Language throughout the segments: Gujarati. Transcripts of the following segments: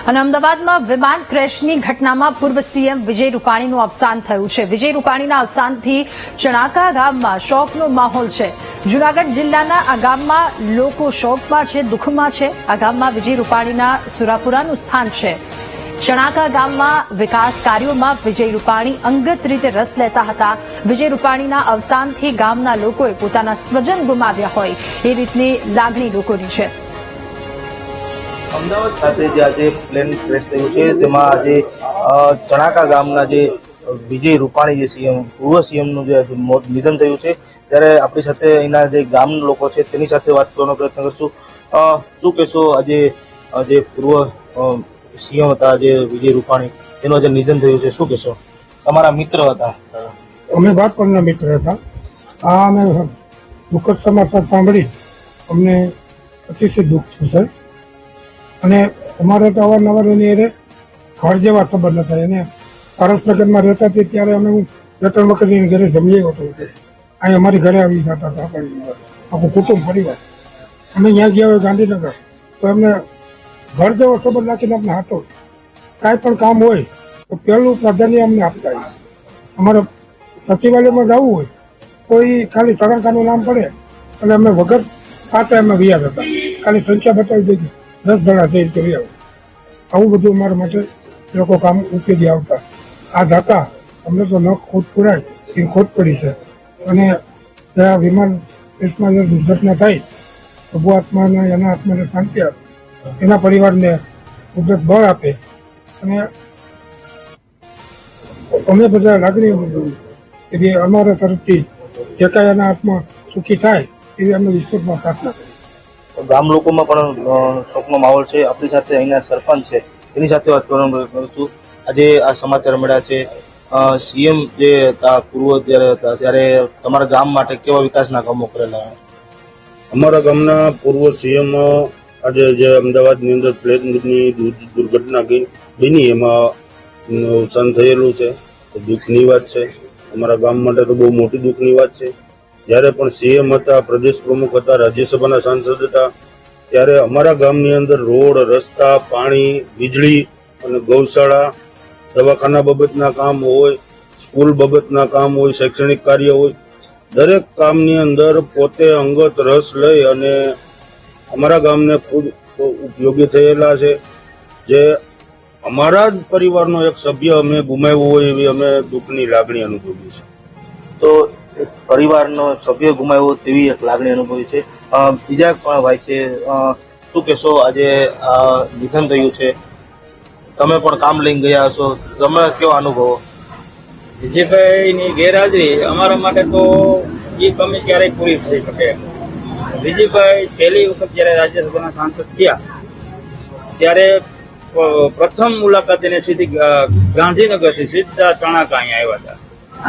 અને અમદાવાદમાં વિમાન ક્રેશની ઘટનામાં પૂર્વ સીએમ વિજય રૂપાણીનું અવસાન થયું છે। વિજય રૂપાણીના અવસાનથી ચણાકા ગામમાં શોકનો માહોલ છે। જૂનાગઢ જિલ્લાના આ ગામમાં લોકો શોકમાં છે, દુઃખમાં છે। આ ગામમાં વિજય રૂપાણીના સુરાપુરાનું સ્થાન છે। ચણાકા ગામમાં વિકાસ કાર્યોમાં વિજય રૂપાણી અંગત રીતે રસ લેતા હતા। વિજય રૂપાણીના અવસાનથી ગામના લોકોએ પોતાના સ્વજન ગુમાવ્યા હોય એ રીતની લાગણી લોકોની છે। અમદાવાદ ખાતે જે આજે પ્લેન ક્રેશ થયું છે તેમાં આજે ચણાકા ગામના જે વિજય રૂપાણી જે સીએમ પૂર્વ સીએમનું જે નિધન થયું છે ત્યારે આપણી સાથે અહીંના જે ગામના લોકો છે તેની સાથે વાત કરવાનો પ્રયત્ન કરશું। શું કહેશો આજે જે પૂર્વ સીએમ હતા જે વિજય રૂપાણી તેનું આજે નિધન થયું છે, શું કહેશો? તમારા મિત્ર હતા? અમે બાળપણના મિત્ર હતા। આ અમે દુઃખદ સમાચાર સાંભળી અમને અતિશય દુઃખ થયું છે અને અમારે તો અવારનવાર એની એને ઘર જેવા સંબંધ હતા। એને પારસનગરમાં રહેતા હતી ત્યારે અમે હું 2-3 વખત એની ઘરે જમી આવ્યો હતો। અહીં અમારી ઘરે આવી જતા હતા આખું કુટુંબ પરિવાર। અમે ત્યાં ગયા હોય ગાંધીનગર તો એમને ઘર જેવો સંબંધ નાખીને અમને હતો કાંઈ પણ કામ હોય તો પહેલું પ્રાધાન્ય અમને આપતા। અમારે સચિવાલયમાં જવું હોય કોઈ ખાલી ચણાકાનું નામ પડે અને અમે વગર પાસે અમે વ્યાજ હતા, ખાલી સંખ્યા બતાવી દેજો 10 જણા જઈ કરી આવો। આવું બધું અમારા માટે લોકો કામ ઉપયોગી આવતા। આ જાતા અમને તો ન ખોટ પુરાય એ ખોટ પડી છે અને ત્યાં વિમાન દેશમાં જે દુર્ઘટના થઈ પ્રભુ આત્માને એના આત્માને શાંતિ આપે, એના પરિવારને કુદરત બળ આપે અને અમે બધા લાગણી કે જે અમારા તરફથી જે કાંઈ એના આત્મા સુખી થાય એવી અમે ઈશ્વરમાં પ્રાર્થના કરીએ। ગામ લોકોમાં પણ શોકનો માહોલ છે। આપણી સાથે અહીંના સરપંચ છે તેની સાથે વાત કરવાનો પ્રયત્ન કરું છું। આજે આ સમાચાર મળ્યા છે સીએમ જે હતા પૂર્વ જ્યારે હતા ત્યારે તમારા ગામ માટે કેવા વિકાસના કામો કરેલા? અમારા ગામના પૂર્વ સીએમ આજે જે અમદાવાદની અંદર પ્લેનની દુર્ઘટના બની એમાં અવસાન થયેલું છે, દુઃખની વાત છે। અમારા ગામ માટે તો બહુ મોટી દુઃખની વાત છે। જ્યારે પણ સીએમ હતા, પ્રદેશ પ્રમુખ હતા, રાજ્યસભાના સાંસદ હતા ત્યારે અમારા ગામની અંદર રોડ, રસ્તા, પાણી, વીજળી અને ગૌશાળા, દવાખાના બાબતના કામ હોય, સ્કૂલ બાબતના કામ હોય, શૈક્ષણિક કાર્ય હોય, દરેક કામની અંદર પોતે અંગત રસ લઈ અને અમારા ગામને ખૂબ ઉપયોગી થયેલા છે। જે અમારા જ પરિવારનો એક સભ્ય અમે ગુમાવ્યો હોય એવી અમે દુઃખની લાગણી અનુભવી છે। તો પરિવારનો સભ્ય ગુમાવ્યો તેવી એક લાગણી અનુભવી છે। બીજા પણ ભાઈ છે, શું કહેશો? આજે નિધન થયું છે, તમે પણ કામ લઈને ગયા હશો, તમે કેવો અનુભવો? વિજયભાઈની ગેરહાજરી અમારા માટે તો એ કમી ક્યારેય પૂરી થઈ શકે। વિજયભાઈ પહેલી વખત જ્યારે રાજ્યસભાના સાંસદ થયા ત્યારે પ્રથમ મુલાકાત એને સીધી ગાંધીનગરથી સીધા ચણાકા અહીંયા આવ્યા હતા।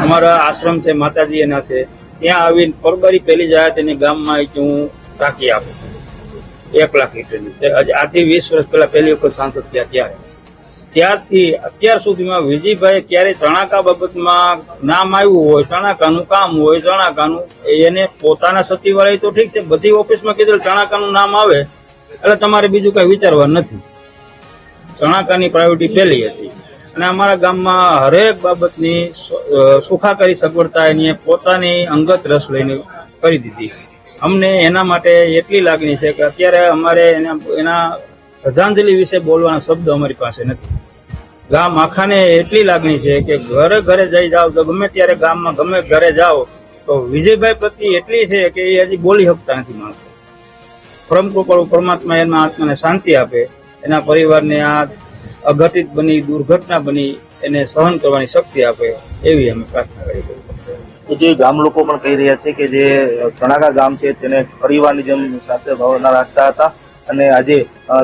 અમારા આશ્રમ છે, માતાજી એના છે, ત્યાં આવીને પરબારી પહેલી જાય તેને ગામમાં કે હું ટાંકી આપું 1 લાખ લીટરની। આજથી 20 વર્ષ પહેલા પહેલી વખત સાંસદ થયા ત્યારે ત્યારથી અત્યાર સુધીમાં વિજયભાઈ ક્યારે ચણાકા બાબતમાં નામ આવ્યું હોય, ચણાકાનું કામ હોય, ચણાકાનું એને પોતાના સચિવાલય તો ઠીક છે, બધી ઓફિસમાં કીધું ચણાકાનું નામ આવે એટલે તમારે બીજું કઈ વિચારવા નથી। ચણાકાની પ્રાયોરિટી પહેલી હતી અને અમારા ગામમાં હરેક બાબતની સુખાકારી સગવડતા એની પોતાની અંગત રસ લઈને કરી દીધી। અમને એના માટે એટલી લાગણી છે કે અત્યારે અમારે એના શ્રદ્ધાંજલિ વિશે બોલવાના શબ્દ અમારી પાસે નથી। ગામ આખાને એટલી લાગણી છે કે ઘરે ઘરે જઈ જાઓ તો ગમે ત્યારે ગામમાં ગમે ઘરે જાઓ તો વિજયભાઈ પ્રત્યે એટલી છે કે એ હજી બોલી શકતા નથી માણસો। પરમ કૃપાળુ પરમાત્મા એના આત્માને શાંતિ આપે, એના પરિવારને આ અઘટિત બની દુર્ઘટના બની એને સહન કરવાની શક્તિ આપે એવી અમે પ્રાર્થના કરી। જે ગામ લોકો પણ કહી રહ્યા છે કે જે ચણાકા ગામ છે તેને પરિવારની જેમ સાથે ભાવના રાખતા હતા અને આજે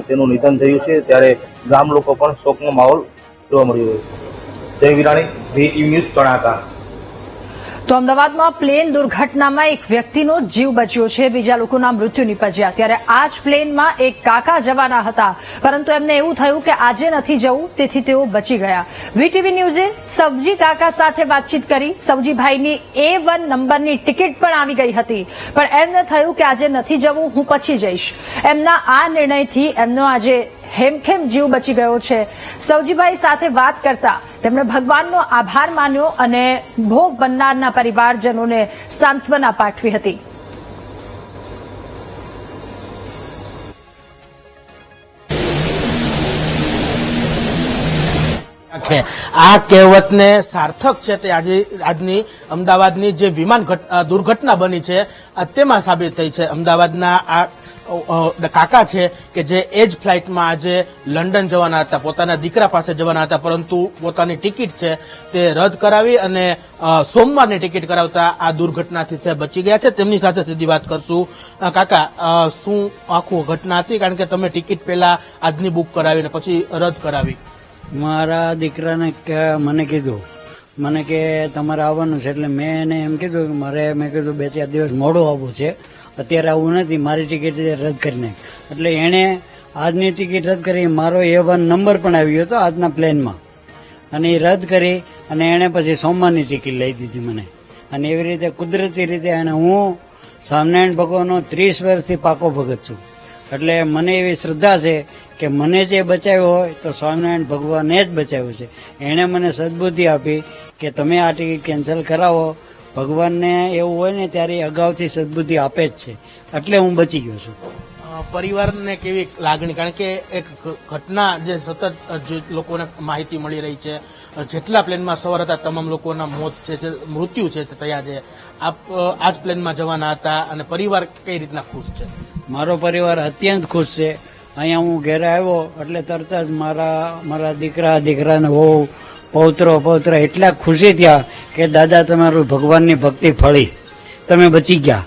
તેનું નિધન થયું છે ત્યારે ગામ લોકો પણ શોકનો માહોલ જોવા મળ્યો છે। જય વિરાણી, VTV ન્યૂઝ, ચણાકા। તો અમદાવાદમાં પ્લેન દુર્ઘટનામાં એક વ્યક્તિનો જીવ બચ્યો છે, બીજા લોકોના મૃત્યુ નિપજ્યા। ત્યારે આ જ પ્લેનમાં એક કાકા જવાના હતા પરંતુ એમને એવું થયું કે આજે નથી જવું તેથી તેઓ બચી ગયા। VTV ન્યૂઝે સવજી કાકા સાથે વાતચીત કરી। સવજીભાઈની A1 નંબરની ટિકિટ પણ આવી ગઈ હતી પણ એમને થયું કે આજે નથી જવું, હું પછી જઈશ। એમના આ નિર્ણયથી એમનો આજે હેમખેમ જીવ બચી ગયો છે. સૌજીભાઈ સાથે વાત કરતા તેમણે ભગવાનનો આભાર માન્યો અને ભોગ બનનારના પરિવારજનોને સાંત્વના પાઠવી હતી. આ કહેવતને સાર્થક છે તે આજની અમદાવાદની જે વિમાન દુર્ઘટના બની છે તેમાં સાબિત થઈ છે. અમદાવાદના આ કાકા છે કે જે એ જ ફ્લાઇટમાં આજે લંડન જવાના હતા, પોતાના દીકરા પાસે જવાના હતા, પરંતુ પોતાની ટિકિટ છે તે રદ કરાવી અને સોમવારની ટિકિટ કરાવતા આ દુર્ઘટનાથી તે બચી ગયા છે. તેમની સાથે સીધી વાત કરશું. કાકા, શું આખું ઘટના હતી? કારણ કે તમે ટિકિટ પહેલા આજની બુક કરાવીને પછી રદ કરાવી. મારા દીકરાને મને કીધું કે તમારે આવવાનું છે, એટલે મેં એને એમ કીધું કે મેં કીધું 2-4 દિવસ મોડું આવવું છે, અત્યારે આવવું નથી, મારી ટિકિટ રદ કરી નાખ. એટલે એણે આજની ટિકિટ રદ કરી. મારો A1 નંબર પણ આવ્યો હતો આજના પ્લેનમાં, અને એ રદ કરી અને એણે પછી સોમવારની ટિકિટ લઈ દીધી મને. અને એવી રીતે કુદરતી રીતે, અને હું સ્વામિનારાયણ ભગવાનનો 30 વર્ષથી પાકો ભગત છું, એટલે મને એવી શ્રદ્ધા છે કે મને જે બચાવ્યો હોય તો સ્વામિનારાયણ ભગવાને જ બચાવ્યો છે. એણે મને સદબુદ્ધિ આપી કે તમે આ ટિકિટ કેન્સલ કરાવો. ભગવાનને એવું હોય ને ત્યારે અગાઉથી સદબુદ્ધિ આપે જ છે, એટલે હું બચી ગયો છું. પરિવારને કેવી લાગણી? કારણ કે એક ઘટના જે સતત જે લોકોને માહિતી મળી રહી છે, જેટલા પ્લેનમાં સવાર હતા તમામ લોકોના મોત છે, મૃત્યુ છે તે થયા છે. આપ આ જ પ્લેનમાં જવાના હતા અને પરિવાર કઈ રીતના ખુશ છે? મારો પરિવાર અત્યંત ખુશ છે. અહીંયા હું ઘરે આવ્યો એટલે તરત જ મારા દીકરાને વહુ, પૌત્ર એટલા ખુશી થયા કે દાદા તમારું ભગવાનની ભક્તિ ફળી, તમે બચી ગયા,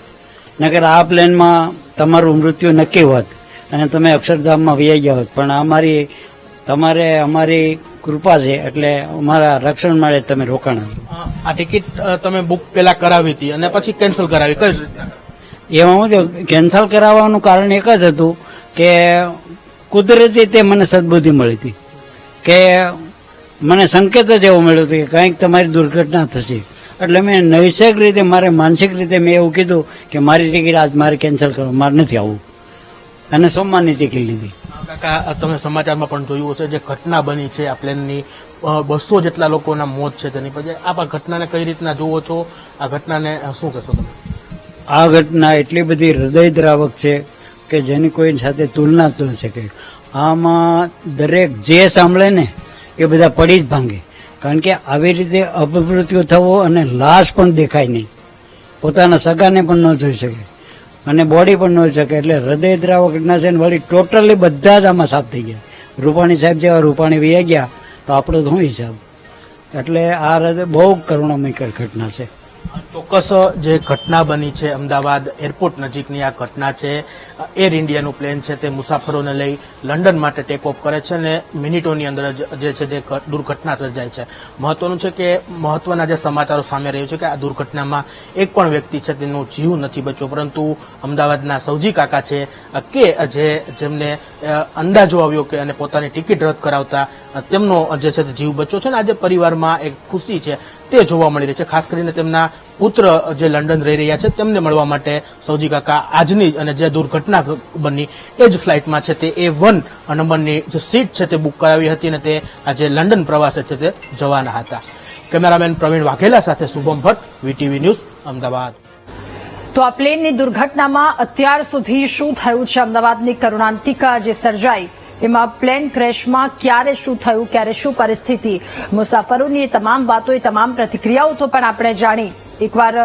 નકર આ પ્લેનમાં તમારું મૃત્યુ નક્કી હોત અને તમે અક્ષરધામમાં વહી ગયા હોત. પણ અમારી કૃપા છે, એટલે અમારા રક્ષણ માટે તમે રોકાણ. આ ટિકિટ તમે બુક પેલા કરાવી હતી અને પછી કેન્સલ કરાવી, કઈ રીતે? એમાં હું કેન્સલ કરાવવાનું કારણ એક જ હતું કે કુદરતી તે મને સદબુદ્ધિ મળી હતી, કે મને સંકેત જ એવો મળ્યો હતો કે કંઈક તમારી દુર્ઘટના થશે. એટલે મેં નૈસર્ગિક રીતે, માનસિક રીતે મેં એવું કીધું કે મારી ટિકિટ આજ મારે કેન્સલ કરો, મારે નથી આવવું, અને સોમવારની ટિકિટ લીધી. કાકા, તમે સમાચારમાં પણ જોયું હશે જે ઘટના બની છે આ પ્લેનની, 200 જેટલા લોકોના મોત છે તેની પછી આપ આ ઘટનાને કઈ રીતના જુઓ છો? આ ઘટનાને શું કહેશો તમે? આ ઘટના એટલી બધી હૃદયદ્રાવક છે કે જેની કોઈ સાથે તુલના જ ન શકે. આમાં દરેક જે સાંભળે ને એ બધા પડી જ ભાંગે, કારણ કે આવી રીતે અપમૃત્યુ થવો અને લાશ પણ દેખાય નહીં, પોતાના સગાને પણ ન જોઈ શકે અને બોડી પણ ન જોઈ શકે. એટલે હૃદયદ્રાવક ઘટના છે ને વળી ટોટલી બધા જ આમાં સાફ થઈ ગયા. રૂપાણી સાહેબ જેવા રૂપાણી વહી ગયા તો આપણો શું હિસાબ? એટલે આ બહુ કરુણામય ઘટના છે. ચોક્કસ જે ઘટના બની છે અમદાવાદ એરપોર્ટ નજીકની આ ઘટના છે. એર ઇન્ડિયાનું પ્લેન છે તે મુસાફરોને લઈ લંડન માટે ટેક ઓફ કરે છે અને મિનિટોની અંદર જે છે તે દુર્ઘટના સર્જાય છે. મહત્વનું છે કે મહત્વના જે સમાચારો સામે રહ્યું છે કે આ દુર્ઘટનામાં એક પણ વ્યક્તિ છે તેનો જીવ નથી બચ્યો, પરંતુ અમદાવાદના સૌજી કાકા છે કે જેમને અંદાજો આવ્યો કે અને પોતાની ટિકિટ રદ કરાવતા તેમનો જે છે તે જીવ બચ્યો છે. અને આજે પરિવારમાં એક ખુશી છે તે જોવા મળી રહી છે. ખાસ કરીને તેમના પુત્ર જે લંડન રહી રહ્યા છે તેમને મળવા માટે સૌજી કાકા આજની અને જે દુર્ઘટના બની એ જ ફ્લાઇટમાં છે તે A1 નંબરની જે સીટ છે તે બુક કરાવી હતી અને તે આજે લંડન પ્રવાસે છે તે જવાના હતા. કેમેરામેન પ્રવીણ વાઘેલા સાથે શુભમ ભટ્ટ, VTV ન્યૂઝ, અમદાવાદ. તો આ પ્લેનની દુર્ઘટનામાં અત્યાર સુધી શું થયું છે? અમદાવાદની કરુણાંતિકા જે સર્જાઈ એમાં પ્લેન ક્રેશમાં ક્યારે શું થયું, ક્યારે શું પરિસ્થિતિ, મુસાફરોની એ તમામ વાતો, એ તમામ પ્રતિક્રિયાઓ તો પણ આપણે જાણી. એકવાર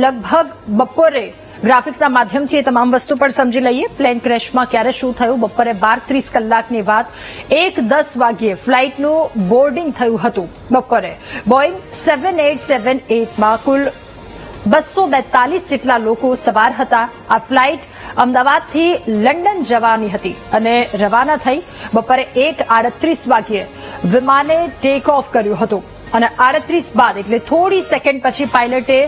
લગભગ બપોરે ગ્રાફિક્સના માધ્યમથી એ તમામ વસ્તુ પણ સમજી લઈએ. પ્લેન ક્રેશમાં ક્યારે શું થયું? બપોરે 12:30 કલાકની વાત. 1:10 વાગ્યે ફ્લાઇટનું બોર્ડિંગ થયું હતું. બપોરે બોઈંગ 7878માં કુલ 242 જેટલા લોકો સવાર હતા. આ ફ્લાઇટ અમદાવાદથી લંડન જવાની હતી અને રવાના થઈ બપોરે 1:38 વાગ્યે વિમાને ટેક ઓફ કર્યું હતું અને 38 બાદ એટલે થોડી સેકન્ડ પછી પાયલટે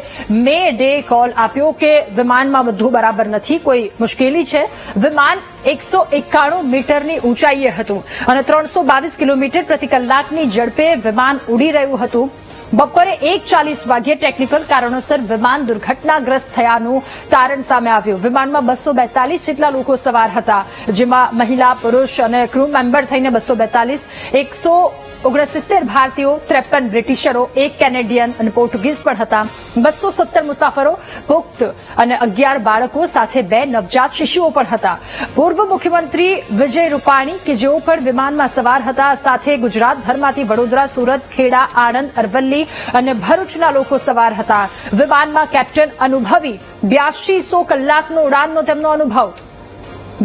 મે ડે કોલ આપ્યો કે વિમાનમાં બધું બરાબર નથી, કોઈ મુશ્કેલી છે. વિમાન 191 મીટરની ઊંચાઈએ હતું અને 322 કિલોમીટર પ્રતિ કલાકની ઝડપે વિમાન ઉડી રહ્યું હતું. બપોરે 1:40 વાગ્યે ટેકનિકલ કારણોસર વિમાન દુર્ઘટનાગ્રસ્ત થયાનું તારણ સામે આવ્યું. વિમાનમાં 242 જેટલા લોકો સવાર હતા, જેમાં મહિલા, પુરુષ અને ક્રૂ મેમ્બર થઈને 242, 169 ભારતીયો, 53 બ્રિટિશરો, 1 કેનેડિયન અને પોર્ટુગીઝ પણ હતા. 217 મુસાફરો, પુખ્ત અને 11 બાળકો સાથે 2 નવજાત શિશુઓ પણ હતા. પૂર્વ મુખ્યમંત્રી વિજય રૂપાણી કે જેઓ પણ વિમાનમાં સવાર હતા, સાથે ગુજરાતભરમાંથી વડોદરા, સુરત, ખેડા, આણંદ, અરવલ્લી અને ભરૂચના લોકો સવાર હતા. વિમાનમાં કેપ્ટન અનુભવી 8200 કલાકનો ઉડાનનો તેમનો અનુભવ.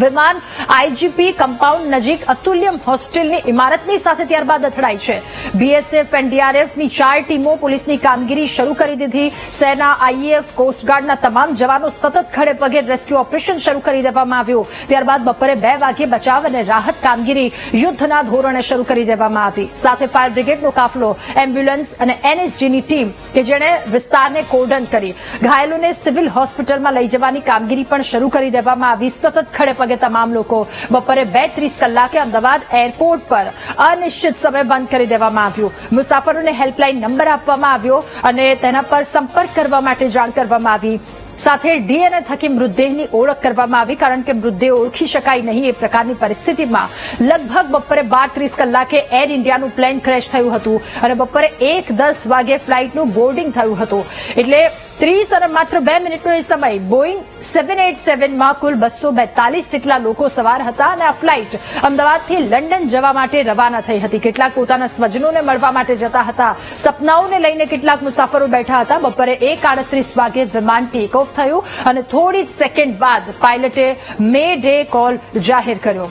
વિમાન આઈજીપી કમ્પાઉન્ડ નજીક અતુલ્યમ હોસ્ટેલની ઇમારતની સાથે ત્યારબાદ અથડાઈ છે. બીએસએફ, એનડીઆરએફની 4 ટીમો પોલીસની કામગીરી શરૂ કરી દીધી. સેના, આઈએએફ, કોસ્ટગાર્ડના તમામ જવાનો સતત ખડે પગે રેસ્ક્યુ ઓપરેશન શરૂ કરી દેવામાં આવ્યું. ત્યારબાદ બપોરે 2 વાગ્યે બચાવ અને રાહત કામગીરી યુદ્ધના ધોરણે શરૂ કરી દેવામાં આવી. સાથે ફાયર બ્રિગેડનો કાફલો, એમ્બ્યુલન્સ અને એનએસજીની ટીમ કે જેણે વિસ્તારને કોર્ડન કરી ઘાયલોને સિવિલ હોસ્પિટલમાં લઈ જવાની કામગીરી પણ શરૂ કરી દેવામાં આવી. સતત ખડે પગે તમામ લોકો. બપોરે 2:30 કલાકે અમદાવાદ એરપોર્ટ પર અનિશ્ચિત સમય બંધ કરી દેવામાં આવ્યું. મુસાફરોને હેલ્પલાઇન નંબર આપવામાં આવ્યો અને તેના પર સંપર્ક કરવા માટે જાણ કરવામાં આવી. સાથે ડીએનએ થકી મૃતદેહની ઓળખ કરવામાં આવી, કારણ કે મૃતદેહ ઓળખી શકાય નહીં એ પ્રકારની પરિસ્થિતિમાં લગભગ બપોરે 12:30 કલાકે એર ઇન્ડિયાનું પ્લેન ક્રેશ થયું હતું અને બપોરે 1:10 વાગે ફ્લાઇટનું બોર્ડિંગ થયું હતું. એટલે 30 અને માત્ર 2 મિનિટનો એ સમય બોઇંગ 787માં કુલ 242 જેટલા લોકો સવાર હતા અને આ ફ્લાઇટ અમદાવાદથી લંડન જવા માટે રવાના થઈ હતી. કેટલાક પોતાના સ્વજનોને મળવા માટે જતા હતા. સપનાઓને લઈને કેટલાક મુસાફરો બેઠા હતા. બપોરે 1:38 વાગે વિમાન ટેક ઓફ થયું અને થોડી જ સેકન્ડ બાદ પાયલટે મે ડે કોલ જાહેર કર્યો.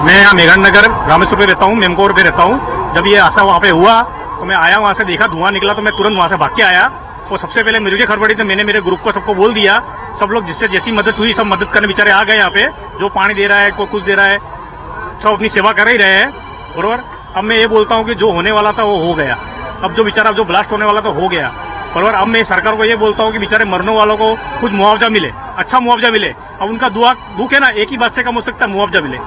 मैं यहाँ मेघन नगर रामेश्वर पे रहता हूँ, मेमकोर पे रहता हूँ. जब ये हादसा वहाँ पे हुआ तो मैं आया, वहाँ से देखा धुआं निकला तो मैं तुरंत वहाँ से भाग के आया. और सबसे पहले मुझे खबर पड़ी तो मैंने मेरे ग्रुप को सबको बोल दिया. सब लोग जिससे जैसी मदद हुई सब मदद करने बेचारे आ गए यहाँ पे. जो पानी दे रहा है, कोई कुछ दे रहा है, सब अपनी सेवा कर ही रहे हैं. बरोबर. अब मैं ये बोलता हूँ कि जो होने वाला था वो हो गया. अब जो बेचारा जो ब्लास्ट होने वाला था हो गया. बरोबर. अब मैं सरकार को ये बोलता हूँ कि बेचारे मरने वालों को कुछ मुआवजा मिले, अच्छा मुआवजा मिले. अब उनका दुख है ना, एक ही बात से कम हो सकता है, मुआवजा मिले.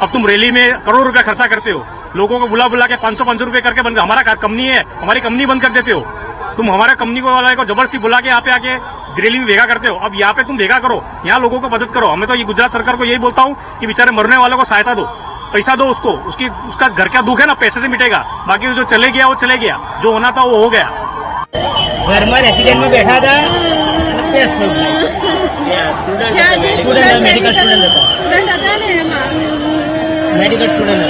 अब तुम रैली में करोड़ रुपया खर्चा करते हो, लोगों को बुला बुला के 500 रुपए करके बंद, हमारा कंपनी है, हमारी कंपनी बंद कर देते हो. तुम हमारे कंपनी को वाला को जबरदस्ती बुला के यहाँ पे आके रैली में भेगा करते हो. अब यहाँ पे तुम भेगा करो, यहाँ लोगों को मदद करो. हमें तो ये गुजरात सरकार को यही बोलता हूँ कि बेचारे मरने वालों को सहायता दो, पैसा दो उसको. उसका घर का दुख है ना, पैसे से मिटेगा. बाकी जो चले गया वो चले गया, जो होना था वो हो गया. घर में रेसिडेंट में बैठा था, student medical student medical student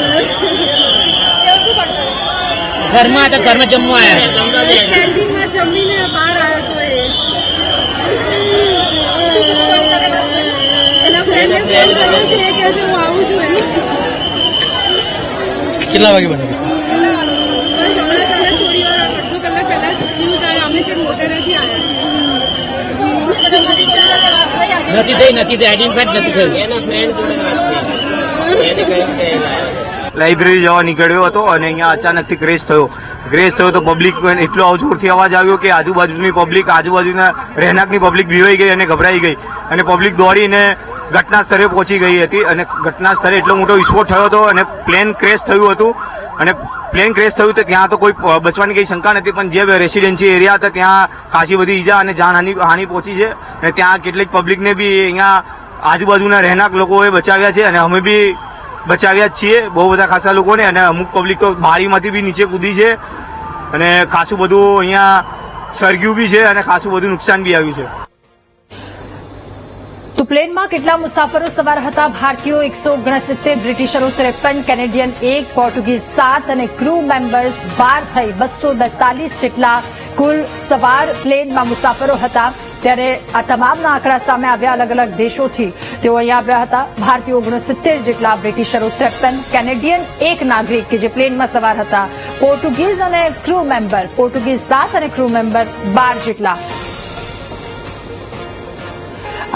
घर में आता, घर में जम्मू आया, જમીને બહાર આવ્યો તો એના ફ્રેન્ડને ફોન કર્યો છે કે જો હું આવું છું એમ. કેટલા વાગે બન્યું? બસ હમણાં થોડી વાર અડધો કલાક પહેલા થયું ત્યારે અમે છે મોટેરેથી આવ્યા. નથી થઈ આઈડેન્ટિફાઈડ નથી થયું. એના ફ્રેન્ડ જોડે વાત થઈ, એને કહ્યું કે લાઇબ્રેરી જવા નીકળ્યો હતો અને અહીંયા અચાનકથી ક્રેશ થયો તો પબ્લિક એટલો જોરથી અવાજ આવ્યો કે આજુબાજુની પબ્લિક, આજુબાજુના રહેણાંકની પબ્લિક બીવાઈ ગઈ અને ગભરાઈ ગઈ અને પબ્લિક દોડીને ઘટના સ્થળે પહોંચી ગઈ હતી. અને ઘટના સ્થળે એટલો મોટો વિસ્ફોટ થયો હતો અને પ્લેન ક્રેશ થયું હતું. અને પ્લેન ક્રેશ થયું તો ત્યાં તો કોઈ બચવાની કઈ શંકા નથી, પણ જે રેસિડેન્સી એરિયા હતા ત્યાં ખાસી બધી ઈજા અને જાનહાની પહોંચી છે. અને ત્યાં કેટલીક પબ્લિકને બી અહીંયા આજુબાજુના રહેણાંક લોકોએ બચાવ્યા છે અને અમે બી બચાવ્યા જ છીએ, બહુ બધા ખાસા લોકોને. અને અમુક પબ્લિક તો બારીમાંથી બી નીચે કૂદી છે અને ખાસું બધું અહીંયા સળગ્યું બી છે અને ખાસું બધું નુકસાન બી આવ્યું છે. તો પ્લેનમાં કેટલા મુસાફરો સવાર હતા? ભારતીયો 169, બ્રિટિશરો 53, કેનેડિયન 1, પોર્ટુગીઝ 7 અને ક્રૂ મેમ્બર્સ 12 થઈ 242 જેટલા કુલ સવાર પ્લેનમાં મુસાફરો હતા. ત્યારે આ તમામના આંકડા સામે આવ્યા અલગ અલગ દેશોથી. તેઓ અહીંયા આવ્યા હતા. ભારતીયો 69 જેટલા, બ્રિટિશરો 53, કેનેડિયન 1 નાગરિક કે જે પ્લેનમાં સવાર હતા, પોર્ટુગીઝ અને ક્રૂ મેમ્બર, પોર્ટુગીઝ 7 અને ક્રૂ મેમ્બર 12 જેટલા.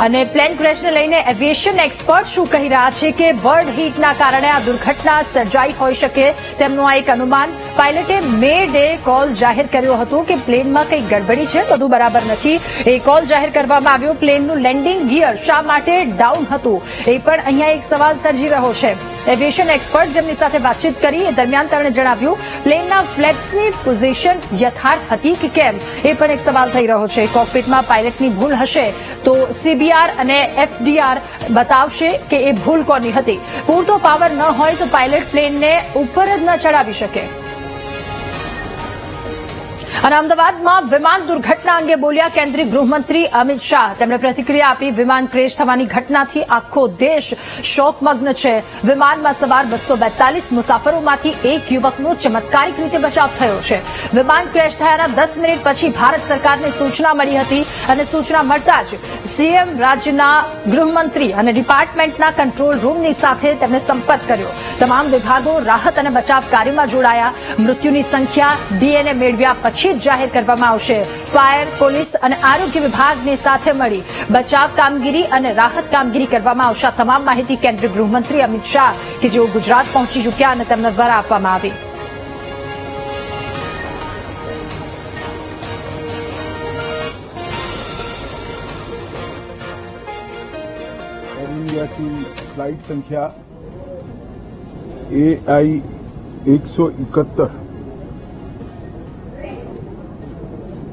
અને પ્લેન ક્રેશને લઈને એવિએશન એક્સપર્ટ શું કહી રહ્યા છે કે બર્ડ હીટના કારણે આ દુર્ઘટના સર્જાઈ હોઈ શકે તેમનું આ એક અનુમાન. પાયલટે મે ડે કોલ જાહેર કર્યો હતો કે પ્લેનમાં કંઈ ગડબડી છે, બધું બરાબર નથી. એ કોલ જાહેર કરવામાં આવ્યો. પ્લેનનું લેન્ડિંગ ગિયર શા માટે ડાઉન હતું, એ પણ અહીંયા એક સવાલ સર્જી રહ્યો છે. એવિએશન એક્સપર્ટ જેમની સાથે વાતચીત કરી એ દરમિયાન તેમણે જણાવ્યું પ્લેનના ફ્લેપ્સની પોઝિશન યથાર્થ હતી કે કેમ, એ પણ એક સવાલ થઈ રહ્યો છે. કોકપિટમાં પાયલટની ભૂલ હશે તો CBR અને FDR બતાવશે કે એ ભૂલ કોની હતી. પૂરતો પાવર ન હોય તો પાયલટ પ્લેનને ઉપર જ ન ચડાવી શકે. અને અમદાવાદમાં વિમાન દુર્ઘટના અંગે બોલ્યા કેન્દ્રીય ગૃહમંત્રી અમિત શાહ. તેમણે પ્રતિક્રિયા આપી. વિમાન ક્રેશ થવાની ઘટનાથી આખો દેશ શોકમગ્ન છે. વિમાનમાં સવાર 242 મુસાફરોમાંથી એક યુવકનો ચમત્કારિક રીતે બચાવ થયો છે. વિમાન ક્રેશ થયાના 10 મિનિટ પછી ભારત સરકારને સૂચના મળી હતી અને સૂચના મળતા જ CM રાજ્યના ગૃહમંત્રી અને ડિપાર્ટમેન્ટના કંટ્રોલ રૂમની સાથે તેમણે સંપર્ક કર્યો. તમામ વિભાગો રાહત અને બચાવ કાર્યમાં જોડાયા. મૃત્યુની સંખ્યા DNA મેળવ્યા પછી જાહેર કરવામાં આવશે. ફાયર, પોલીસ અને આરોગ્ય વિભાગની સાથે મળી બચાવ કામગીરી અને રાહત કામગીરી કરવામાં આવશે. તમામ માહિતી કેન્દ્રીય ગૃહમંત્રી અમિત શાહ કે જેઓ ગુજરાત પહોંચી ચૂક્યા અને તેમને દ્વારા આપવામાં આવી. एयर इंडिया की फ्लाइट संख्या AI 171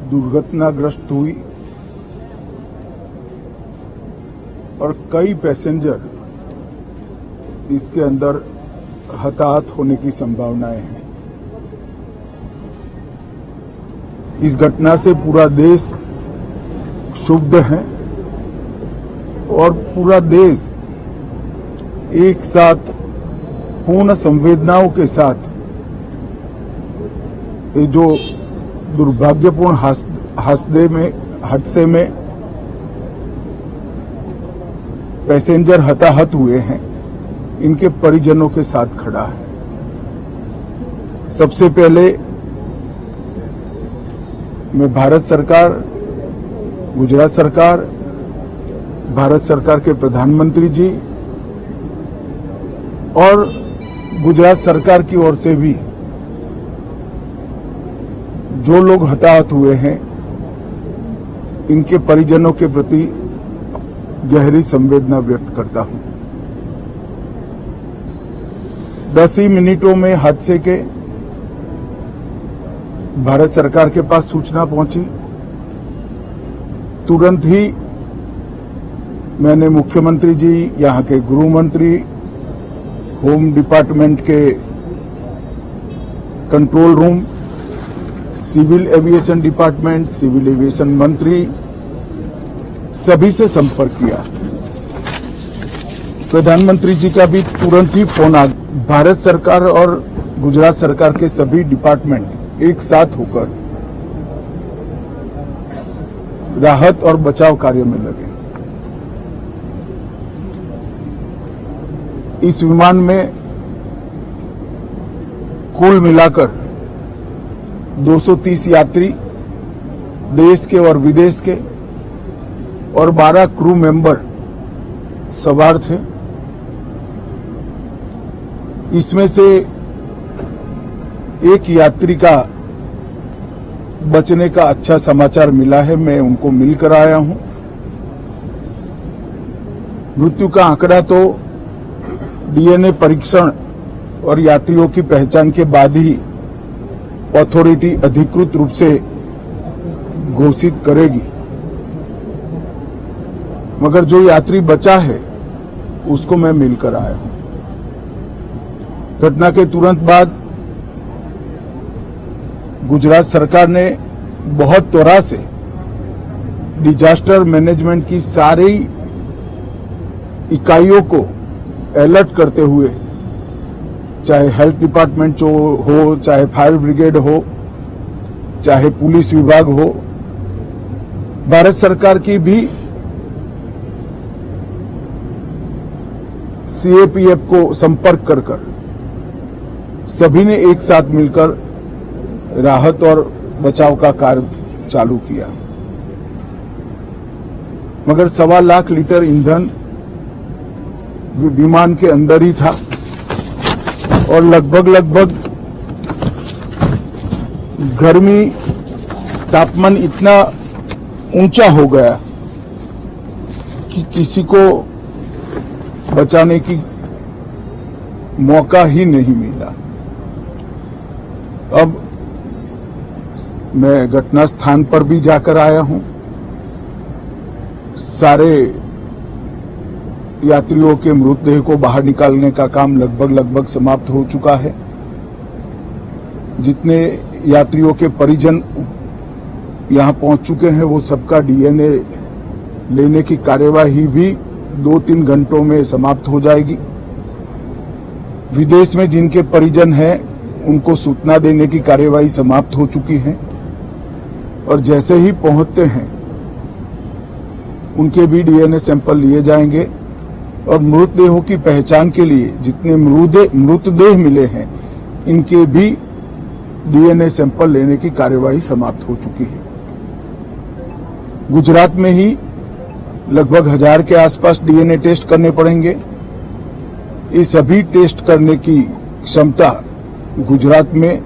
दुर्घटनाग्रस्त हुई और कई पैसेंजर इसके अंदर हताहत होने की संभावनाएं हैं. इस घटना से पूरा देश क्षुब्ध है और पूरा देश एक साथ पूर्ण संवेदनाओं के साथ ये जो दुर्भाग्यपूर्ण हादसे में पैसेंजर हताहत हुए हैं, इनके परिजनों के साथ खड़ा है. सबसे पहले मैं भारत सरकार, गुजरात सरकार, भारत सरकार के प्रधानमंत्री जी और गुजरात सरकार की ओर से भी जो लोग हताहत हुए हैं इनके परिजनों के प्रति गहरी संवेदना व्यक्त करता हूं. 10 ही मिनटों में हादसे के भारत सरकार के पास सूचना पहुंची. तुरंत ही मैंने मुख्यमंत्री जी, यहां के गृह मंत्री, होम डिपार्टमेंट के control room, civil aviation department, civil aviation मंत्री, सभी से संपर्क किया. प्रधानमंत्री जी का भी तुरंत ही फोन आ गया. भारत सरकार और गुजरात सरकार के सभी डिपार्टमेंट एक साथ होकर राहत और बचाव कार्य में लगे. इस विमान में कुल मिलाकर 230 यात्री देश के और विदेश के और 12 क्रू मेंबर सवार थे. इसमें से एक यात्री का बचने का अच्छा समाचार मिला है. मैं उनको मिलकर आया हूं. मृत्यु का आंकड़ा तो DNA परीक्षण और यात्रियों की पहचान के बाद ही अथॉरिटी अधिकृत रूप से घोषित करेगी, मगर जो यात्री बचा है उसको मैं मिलकर आया हूं. घटना के तुरंत बाद गुजरात सरकार ने बहुत त्वरा से डिजास्टर मैनेजमेंट की सारी इकाइयों को अलर्ट करते हुए, चाहे हेल्थ डिपार्टमेंट हो, चाहे फायर ब्रिगेड हो, चाहे पुलिस विभाग हो, भारत सरकार की भी CAPF को संपर्क कर सभी ने एक साथ मिलकर राहत और बचाव का कार्य चालू किया. मगर 1.25 लाख लीटर ईंधन विमान के अंदर ही था और लगभग गर्मी तापमान इतना ऊंचा हो गया कि किसी को बचाने की मौका ही नहीं मिला। अब मैं घटना स्थान पर भी जाकर आया हूं। सारे यात्रियों के मृतदेह को बाहर निकालने का काम लगभग समाप्त हो चुका है। जितने यात्रियों के परिजन यहां पहुंच चुके हैं वो सबका डीएनए लेने की कार्यवाही भी 2-3 घंटों में समाप्त हो जाएगी। विदेश में जिनके परिजन हैं उनको सूचना देने की कार्यवाही समाप्त हो चुकी है और जैसे ही पहुंचते हैं उनके भी डीएनए सैंपल लिए जाएंगे और मृतदेहों की पहचान के लिए जितने मृतदेह मिले हैं इनके भी डीएनए सैंपल लेने की कार्यवाही समाप्त हो चुकी है। गुजरात में ही लगभग 1000 के आसपास डीएनए टेस्ट करने पड़ेंगे। ये सभी टेस्ट करने की क्षमता गुजरात में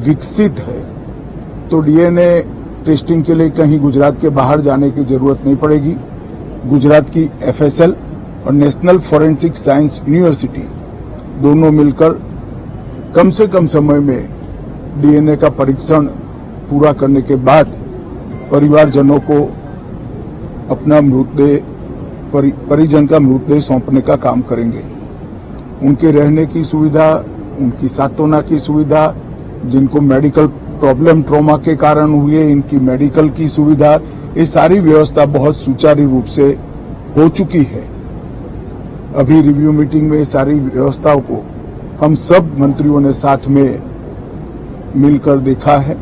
विकसित है, तो डीएनए टेस्टिंग के लिए कहीं गुजरात के बाहर जाने की जरूरत नहीं पड़ेगी। गुजरात की एफएसएल और नेशनल फॉरेंसिक साइंस यूनिवर्सिटी दोनों मिलकर कम से कम समय में डीएनए का परीक्षण पूरा करने के बाद परिवारजनों को अपना परिजन का मृतदेह सौंपने का काम करेंगे। उनके रहने की सुविधा, उनकी सांत्वना की सुविधा, जिनको मेडिकल प्रॉब्लम ट्रॉमा के कारण हुए इनकी मेडिकल की सुविधा, ये सारी व्यवस्था बहुत सुचारू रूप से हो चुकी है। अभी रिव्यू मीटिंग में सारी व्यवस्थाओं को हम सब मंत्रियों ने साथ में मिलकर देखा है।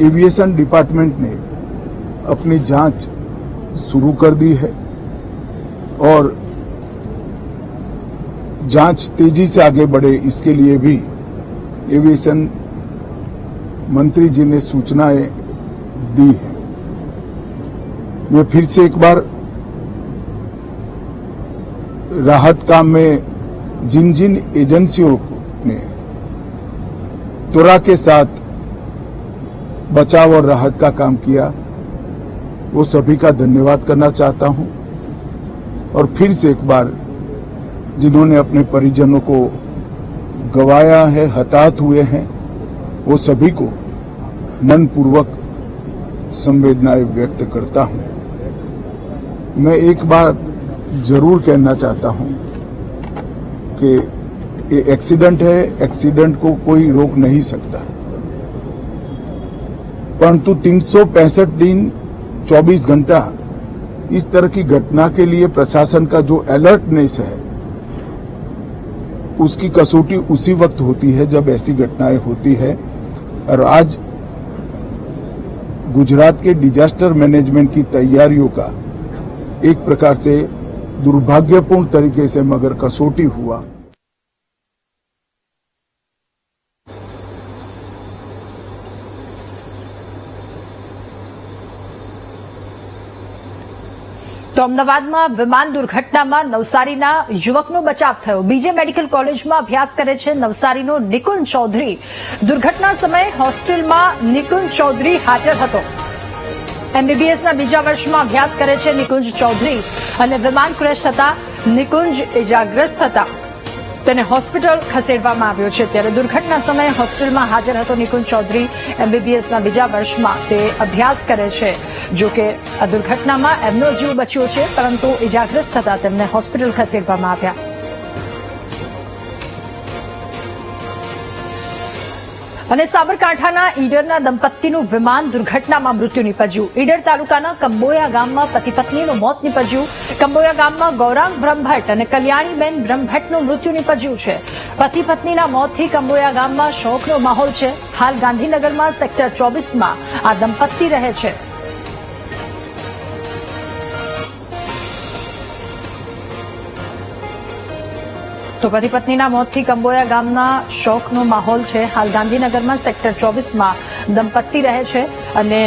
एविएशन डिपार्टमेंट ने अपनी जांच शुरू कर दी है और जांच तेजी से आगे बढ़े इसके लिए भी एविएशन मंत्री जी ने सूचनाएं दी है। मैं फिर से एक बार राहत काम में जिन जिन एजेंसियों ने त्वरा के साथ बचाव और राहत का काम किया वो सभी का धन्यवाद करना चाहता हूं और फिर से एक बार जिन्होंने अपने परिजनों को गंवाया है, हताहत हुए हैं, वो सभी को मनपूर्वक संवेदनाएं व्यक्त करता हूं। मैं एक बात जरूर कहना चाहता हूं कि ये एक्सीडेंट है, एक्सीडेंट को कोई रोक नहीं सकता, परंतु 365 दिन 24 घंटा इस तरह की घटना के लिए प्रशासन का जो अलर्टनेस है उसकी कसौटी उसी वक्त होती है जब ऐसी घटनाएं होती है। और आज गुजरात के डिजास्टर मैनेजमेंट की तैयारियों का एक प्रकार से दुर्भाग्यपूर्ण तरीके से मगर कसौटी हुआ। તો અમદાવાદમાં વિમાન દુર્ઘટનામાં નવસારીના યુવકનો બચાવ થયો। બીજે મેડિકલ કોલેજમાં અભ્યાસ કરે છે નવસારીનો નિકુંજ ચૌધરી। દુર્ઘટના સમયે હોસ્ટેલમાં નિકુંજ ચૌધરી હાજર હતો। એમબીબીએસના બીજા વર્ષમાં અભ્યાસ કરે છે નિકુંજ ચૌધરી અને વિમાન ક્રેશ થતા નિકુંજ ઇજાગ્રસ્ત હતા। તેને હોસ્પિટલ ખસેડવામાં આવ્યો છે। ત્યારે દુર્ઘટના સમયે હોસ્ટેલમાં હાજર હતો નિકુંજ ચૌધરી। એમબીબીએસના બીજા વર્ષમાં તે અભ્યાસ કરે છે। જો કે આ દુર્ઘટનામાં એમનો જીવ બચ્યો છે, પરંતુ ઇજાગ્રસ્ત થતા તેમને હોસ્પિટલ ખસેડવામાં આવ્યા। અને સાબરકાંઠાના ઈડરના દંપતીનું વિમાન દુર્ઘટનામાં મૃત્યુ નીપજ્યું। ઈડર તાલુકાના કંબોયા ગામમાં પતિ પત્નીનું મોત નીપજ્યું। કંબોયા ગામમાં ગૌરાંગ બ્રહ્મભટ્ટ અને કલ્યાણીબેન બ્રહ્મભટ્ટનું મૃત્યુ નીપજ્યું છે। પતિ પત્નીના મોતથી કંબોયા ગામમાં શોકનો માહોલ છે। હાલ ગાંધીનગરમાં સેક્ટર 24માં આ દંપતી રહે છે। તો પતિ પત્નીના મોતથી કંબોયા ગામના શોકનો માહોલ છે। હાલ ગાંધીનગરમાં સેક્ટર 24માં દંપતી રહે છે અને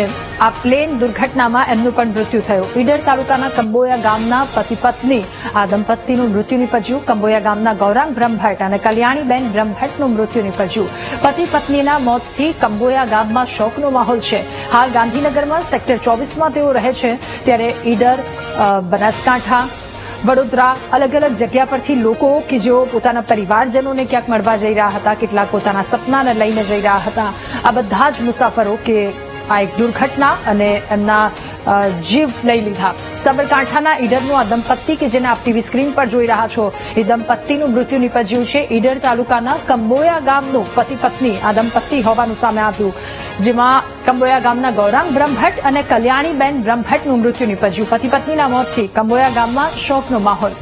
આ પ્લેન દુર્ઘટનામાં એમનું પણ મૃત્યુ થયું. ઈડર તાલુકાના કંબોયા ગામના પતિ પત્ની આ દંપતીનું મૃત્યુ નીપજ્યું. કંબોયા ગામના ગૌરાંગ બ્રહ્મભટ્ટ અને કલ્યાણીબેન બ્રહ્મભટ્ટનું મૃત્યુ નીપજ્યું. પતિ પત્નીના મોતથી કંબોયા ગામમાં શોકનો માહોલ છે. હાલ ગાંધીનગરમાં સેક્ટર 24માં તેઓ રહે છે. ત્યારે ઈડર, બનાસકાંઠા, વડોદરા અલગ અલગ જગ્યા પરથી લોકો કે જેઓ પોતાના પરિવારજનોને ક્યાંક મળવા જઈ રહ્યા હતા, કેટલાક પોતાના સપનાને લઈને જઈ રહ્યા હતા, આ બધા જ મુસાફરો કે આ એક દુર્ઘટના અને એમના જીવ લઈ લીધા. સાબરકાંઠાના ઈડરનું આ દંપતી કે જેને આપ ટીવી સ્ક્રીન પર જોઈ રહ્યા છો, એ દંપતીનું મૃત્યુ નીપજ્યું છે. ઈડર તાલુકાના કંબોયા ગામનું પતિ પત્ની આ દંપતી હોવાનું સામે આવ્યું, જેમાં કંબોયા ગામના ગૌરાંગ બ્રહ્મભટ્ટ અને કલ્યાણીબેન બ્રહ્મભટ્ટનું મૃત્યુ નીપજ્યું. પતિ પત્નીના મોતથી કંબોયા ગામમાં શોકનો માહોલ.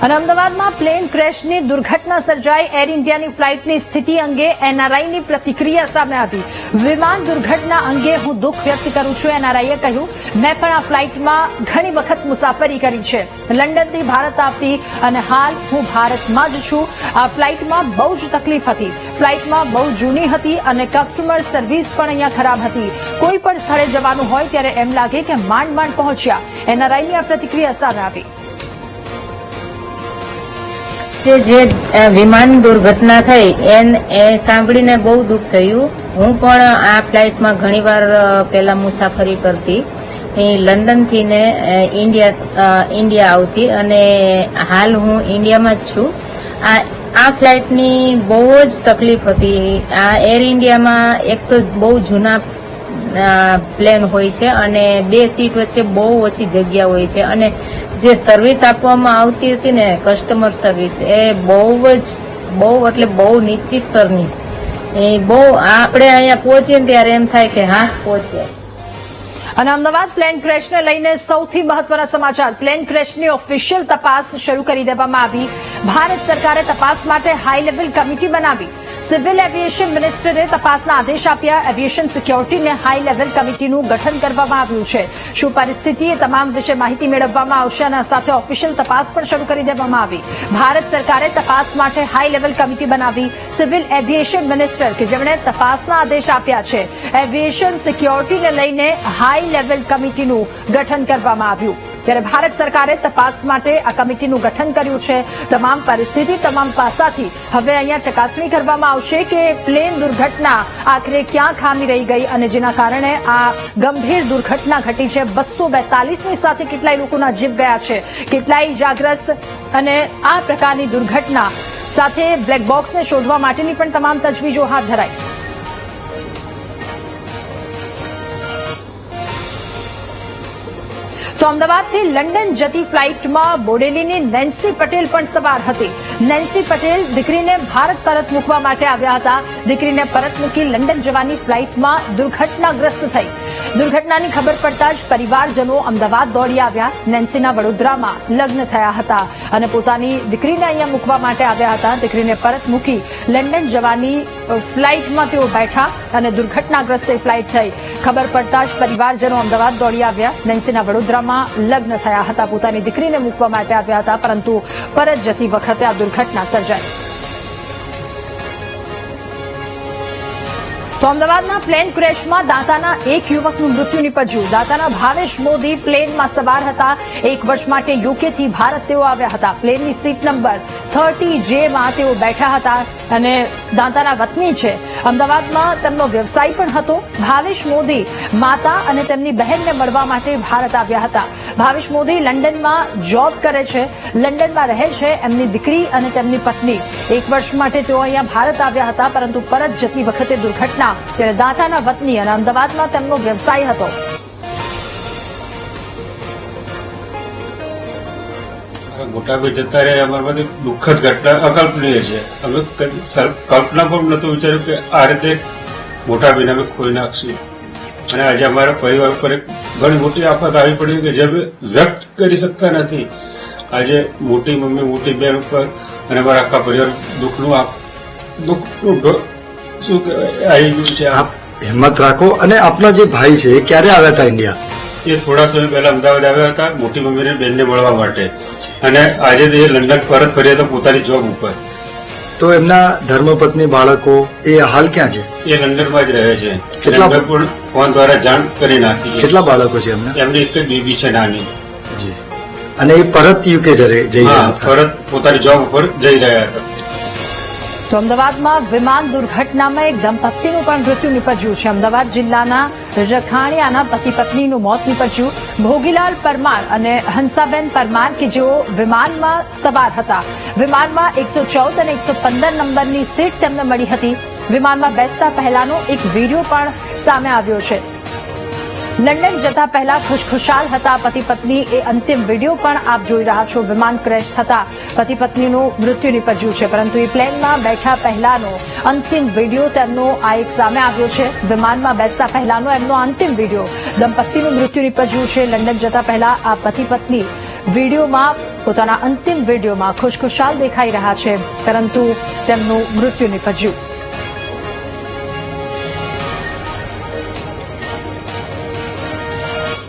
અને અમદાવાદમાં પ્લેન ક્રેશની દુર્ઘટના સર્જાઈ. એર ઇન્ડિયાની ફ્લાઇટની સ્થિતિ અંગે એનઆરઆઈની પ્રતિક્રિયા સામે આવી. વિમાન દુર્ઘટના અંગે હું દુઃખ વ્યક્ત કરું છું. એનઆરઆઈએ કહ્યું, મેં પણ આ ફ્લાઇટમાં ઘણી વખત મુસાફરી કરી છે, લંડનથી ભારત આવતી, અને હાલ હું ભારતમાં જ છું. આ ફ્લાઇટમાં બહુ જ તકલીફ હતી. ફ્લાઇટમાં બહુ જૂની હતી અને કસ્ટમર સર્વિસ પણ અહીંયા ખરાબ હતી. કોઈ પણ સ્થળે જવાનું હોય ત્યારે એમ લાગે કે માંડ માંડ પહોંચ્યા. એનઆરઆઈની આ પ્રતિક્રિયા સામે આવી. જે વિમાન દુર્ઘટના થઈ એ સાંભળીને બહુ દુઃખ થયું. હું પણ આ ફ્લાઇટમાં ઘણીવાર પહેલા મુસાફરી કરતી, લંડનથી ને ઇન્ડિયા આવતી, અને હાલ હું ઇન્ડિયામાં જ છું. આ ફ્લાઇટની બહુ જ તકલીફ હતી. આ એર ઇન્ડિયામાં એક તો બહુ જૂના પ્લેન હોય છે અને 2 સીટ વચ્ચે બહુ ઓછી જગ્યા હોય છે, અને જે સર્વિસ આપવામાં આવતી હતી ને કસ્ટમર સર્વિસ, એ બહુ એટલે બહુ નીચી સ્તરની. એ બહુ આપણે અહીંયા પહોંચીએ ને ત્યારે એમ થાય કે હાસ પહોંચ્યા. અને અમદાવાદ પ્લેન ક્રેશને લઈને સૌથી મહત્વના સમાચાર. પ્લેન ક્રેશની ઓફિશિયલ તપાસ શરૂ કરી દેવામાં આવી. ભારત સરકારે તપાસ માટે હાઈ લેવલ કમિટી બનાવી. સિવિલ એવિએશન મિનિસ્ટરે તપાસના આદેશ આપ્યા. એવિએશન સિક્યોરિટીને હાઈ લેવલ કમિટીનું ગઠન કરવામાં આવ્યું છે. શું પરિસ્થિતિ એ તમામ વિશે માહિતી મેળવવામાં આવશે અને સાથે ઓફિશિયલ તપાસ પણ શરૂ કરી દેવામાં આવી. ભારત સરકારે તપાસ માટે હાઈ લેવલ કમિટી બનાવી. સિવિલ એવિએશન મિનિસ્ટર કે જેમણે તપાસના આદેશ આપ્યા છે, એવિએશન સિક્યોરિટીને લઈને હાઈ લેવલ કમિટીનું ગઠન કરવામાં આવ્યું. ત્યારે ભારત સરકારે તપાસ માટે આ કમિટીનું ગઠન કર્યું છે. તમામ પરિસ્થિતિ, તમામ પાસાથી હવે અહીંયા ચકાસણી કરવામાં આવશે કે પ્લેન દુર્ઘટના આખરે ક્યાં ખામી રહી ગઈ અને જેના કારણે આ ગંભીર દુર્ઘટના ઘટી છે. 242ની સાથે કેટલાય લોકોના જીવ ગયા છે, કેટલાય ઇજાગ્રસ્ત, અને આ પ્રકારની દુર્ઘટના સાથે બ્લેક બોક્સને શોધવા માટેની પણ તમામ તજવીજો હાથ ધરાઈ. તો અમદાવાદથી લંડન જતી ફ્લાઇટમાં બોડેલીની નેન્સી પટેલ પણ સવાર હતી. નેન્સી પટેલ દીકરીને ભારત પરત મૂકવા માટે આવ્યા હતા. દીકરીને પરત મૂકી લંડન જવાની ફ્લાઇટમાં દુર્ઘટનાગ્રસ્ત થઈ. દુર્ઘટનાની ખબર પડતા જ પરિવારજનો અમદાવાદ દોડી આવ્યા. નેન્સીના વડોદરામાં લગ્ન થયા હતા અને પોતાની દીકરીને અહીંયા મૂકવા માટે આવ્યા હતા. દીકરીને પરત મૂકી લંડન જવાની ફ્લાઇટમાં તેઓ બેઠા અને દુર્ઘટનાગ્રસ્ત ફ્લાઇટ થઈ. ખબર પડતા જ પરિવારજનો અમદાવાદ દોડી આવ્યા. નેન્સીના વડોદરામાં લગ્ન થયા હતા, પોતાની દીકરીને મૂકવા માટે આવ્યા હતા, પરંતુ પરત જતી વખતે આ દુર્ઘટના સર્જાઈ. તો અમદાવાદના પ્લેન ક્રેશમાં દાંતાના એક યુવકનું મૃત્યુ નીપજ્યું. દાંતાના ભાવેશ મોદી પ્લેનમાં સવાર હતા. 1 વર્ષ માટે યુકેથી ભારત તેઓ આવ્યા હતા. પ્લેનની સીટ નંબર 30J માં તેઓ બેઠા હતા અને દાંતાના વતની છે. અમદાવાદમાં તેમનો વ્યવસાય પણ હતો. ભાવેશ મોદી માતા અને તેમની બહેનને મળવા માટે ભારત આવ્યા હતા. ભાવેશ મોદી લંડનમાં જોબ કરે છે, લંડનમાં રહે છે એમની દીકરી અને તેમની પત્ની. 1 વર્ષ માટે તેઓ અહીંયા ભારત આવ્યા હતા, પરંતુ પરત જતી વખતે દુર્ઘટના. ત્યારે દાંતાના વતની અને અમદાવાદમાં તેમનો વ્યવસાય હતો. મોટાભાઈ જતા રહ્યા અમારા માટે દુઃખદ ઘટના અકલ્પનીય છે. અમે કલ્પના પણ નતું વિચાર્યું કે આ રીતે મોટાભાઈને અમે ખોઈ નાખશું. અને આજે અમારા પરિવાર પર એક ઘણી મોટી આફત આવી પડી કે જે અમે વ્યક્ત કરી શકતા નથી. આજે મોટી મમ્મી, મોટી બહેન ઉપર અને અમારા આખા પરિવાર દુઃખનું શું કહેવાય આવી ગયું છે. આપ હિંમત રાખો. અને આપના જે ભાઈ છે એ ક્યારે આવ્યા હતા ઇન્ડિયા? એ થોડા સમય પહેલા અમદાવાદ આવ્યા હતા મોટી મમ્મીને બેનને મળવા માટે, અને આજે એ લંડન પરત ફર્યા હતા પોતાની જોબ ઉપર. તો એમના ધર્મપત્ની બાળકો એ હાલ ક્યાં છે? એ લંડનમાં જ રહે છે. કેટલા એમને પણ ફોન દ્વારા જાણ કરી નાખી છે. કેટલા બાળકો છે એમના? એમની એક જ બેબી છે નાની. જી. અને એ પરત યુકે જઈ રહ્યા હતા? પરત પોતાની જોબ ઉપર જઈ રહ્યા હતા. તો અમદાવાદમાં વિમાન દુર્ઘટનામાં એક દંપતીનું પણ મૃત્યુ નિપજ્યું છે. અમદાવાદ જિલ્લાના રખાણિયાના પતિ પત્નીનું મોત નિપજ્યું. ભોગીલાલ પરમાર અને હંસાબેન પરમાર કે જેઓ વિમાનમાં સવાર હતા. વિમાનમાં 114 અને 115 નંબરની સીટ તેમને મળી હતી. વિમાનમાં બેસતા પહેલાનો એક વિડીયો પણ સામે આવ્યો છે. લંડન જતા પહેલા ખુશખુશાલ હતા પતિ પત્ની, એ અંતિમ વિડીયો પણ આપ જોઈ રહ્યા છો. વિમાન ક્રેશ થતા પતિ પત્નીનું મૃત્યુ નિપજ્યું છે, પરંતુ એ પ્લેનમાં બેઠા પહેલાનો અંતિમ વિડીયો તેમનો આ એક સામે આવ્યો છે. વિમાનમાં બેસતા પહેલાનો એમનો અંતિમ વિડીયો. દંપતીનું મૃત્યુ નિપજ્યું છે. લંડન જતા પહેલા આ પતિ પત્ની વિડીયોમાં પોતાના અંતિમ વિડીયોમાં ખુશખુશાલ દેખાઈ રહ્યા છે, પરંતુ તેમનું મૃત્યુ નિપજ્યું.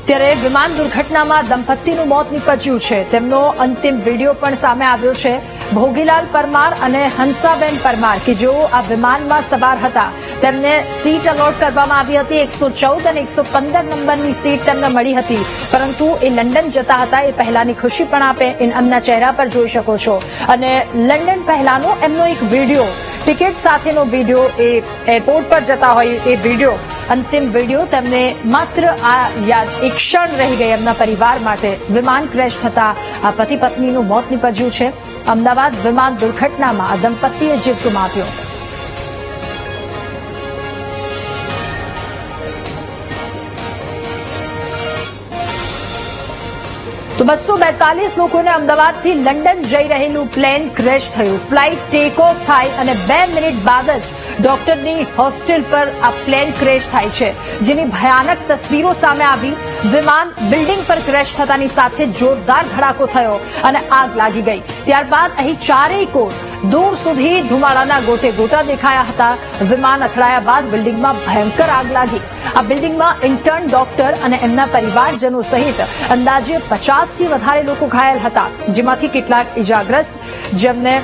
ત્યારે વિમાન દુર્ઘટનામાં દંપતીનું મોત નિપજ્યું છે. તેમનો અંતિમ વિડીયો પણ સામે આવ્યો છે. ભોગીલાલ પરમાર અને હંસાબેન પરમાર કે જેઓ આ વિમાનમાં સવાર હતા, તેમને સીટ અલોટ કરવામાં આવી હતી. 114 અને 115 નંબરની સીટ તેમને મળી હતી, પરંતુ એ લંડન જતા હતા એ પહેલાની ખુશી પણ આપે એમના ચહેરા પર જોઈ શકો છો. અને લંડન પહેલાનો એમનો એક વિડીયો, ટિકિટ સાથેનો વિડીયો, એ એરપોર્ટ પર જતા હોય એ વિડીયો, અંતિમ વિડીયો તેમને માત્ર આ યાદ એક ક્ષણ રહી ગઈ એમના પરિવાર માટે. વિમાન ક્રેશ થતા આ પતિ પત્નીનું મોત નિપજ્યું છે. અમદાવાદ વિમાન દુર્ઘટનામાં આ દંપતીએ જીવ ગુમાવ્યો. તો 242 લોકોને અમદાવાદથી લંડન જઈ રહેલું પ્લેન ક્રેશ થયું. ફ્લાઇટ ટેક ઓફ થાય અને 2 મિનિટ બાદ જ ડોક્ટરની હોસ્ટેલ પર આ પ્લેન ક્રેશ થાય છે, જેની ભયાનક તસવીરો સામે આવી. વિમાન બિલ્ડિંગ પર ક્રેશ થતાની સાથે જોરદાર ધડાકો થયો અને આગ લાગી ગઈ. ત્યારબાદ અહીં ચારેય કોર દૂર સુધી ધુમાડાના ગોટે ગોટા દેખાયા હતા. વિમાન અથડાયા બાદ બિલ્ડિંગમાં ભયંકર આગ લાગી. આ બિલ્ડિંગમાં ઇન્ટર્ન ડોક્ટર અને એમના પરિવારજનો સહિત અંદાજે 50થી વધારે લોકો ઘાયલ હતા, જેમાંથી કેટલાક ઇજાગ્રસ્ત, જેમને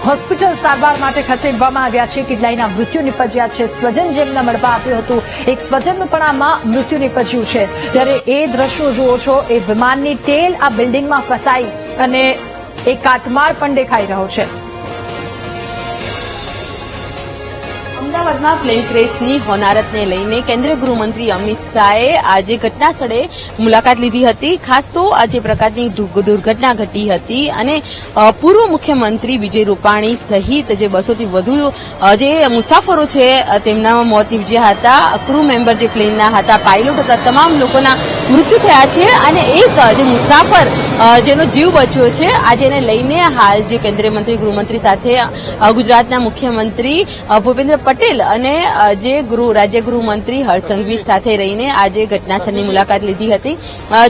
હોસ્પિટલ સારવાર માટે ખસેડવામાં આવ્યા છે. કેટલાયના મૃત્યુ નિપજ્યા છે. સ્વજન જેમને મળવા આવ્યું હતું, એક સ્વજનનું પણ આમાં મૃત્યુ નિપજ્યું છે. ત્યારે એ દ્રશ્યો જુઓ છો, એ વિમાનની ટેલ આ બિલ્ડિંગમાં ફસાઈ અને એક કાટમાળ પણ દેખાઈ રહ્યો છે. અમદાવાદમાં પ્લેન ક્રેશની હોનારતને લઈને કેન્દ્રીય ગૃહમંત્રી અમિત શાહે આજે ઘટના સ્થળે મુલાકાત લીધી હતી. ખાસ તો આજે પ્રકારની દુર્ઘટના ઘટી હતી અને પૂર્વ મુખ્યમંત્રી વિજય રૂપાણી સહિત જે 200થી વધુ જે મુસાફરો છે તેમના મોત નીપજ્યા હતા. ક્રૂ મેમ્બર જે પ્લેનના હતા, પાયલોટ હતા, તમામ લોકોના મૃત્યુ થયા છે અને એક જે મુસાફર જેનો જીવ બચ્યો છે, આજે એને લઈને હાલ જે કેન્દ્રીય મંત્રી ગૃહમંત્રી સાથે ગુજરાતના મુખ્યમંત્રી ભૂપેન્દ્ર પટેલ અને જે રાજ્ય ગૃહમંત્રી હર્ષ સંઘવી સાથે રહીને આજે ઘટનાસ્થળની મુલાકાત લીધી હતી.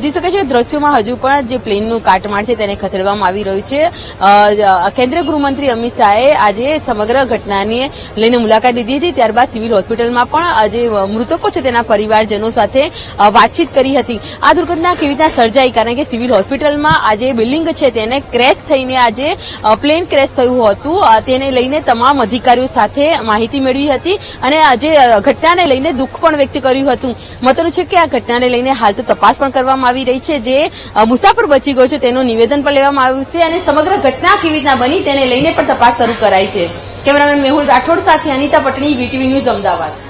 જોઈ શકે છે દ્રશ્યોમાં હજુ પણ જે પ્લેનનું કાટમાળ છે તેને ખસેડવામાં આવી રહ્યું છે. કેન્દ્રીય ગૃહમંત્રી અમિત શાહે આજે સમગ્ર ઘટનાને લઈને મુલાકાત લીધી હતી. ત્યારબાદ સિવિલ હોસ્પિટલમાં પણ જે મૃતકો છે તેના પરિવારજનો સાથે વાતચીત કરી હતી. આ દુર્ઘટના કેવી રીતના સર્જાઈ, કારણ કે સિવિલ હોસ્પિટલમાં આજે બિલ્ડિંગ છે તેને ક્રેશ થઈને આજે પ્લેન ક્રેશ થયું હતું, તેને લઈને તમામ અધિકારીઓ સાથે માહિતી મેળવી હતી અને આજે ઘટનાને લઈને દુઃખ પણ વ્યક્ત કર્યું હતું. મહત્વનું છે કે આ ઘટનાને લઈને હાલ તો તપાસ પણ કરવામાં આવી રહી છે. જે મુસાફર બચી ગયો છે તેનું નિવેદન પણ લેવામાં આવ્યું છે અને સમગ્ર ઘટના કેવી રીતના બની તેને લઈને પણ તપાસ શરૂ કરાઈ છે. કેમેરામેન મેહુલ રાઠોડ સાથે અનિતા પટણી, વીટીવી ન્યૂઝ, અમદાવાદ.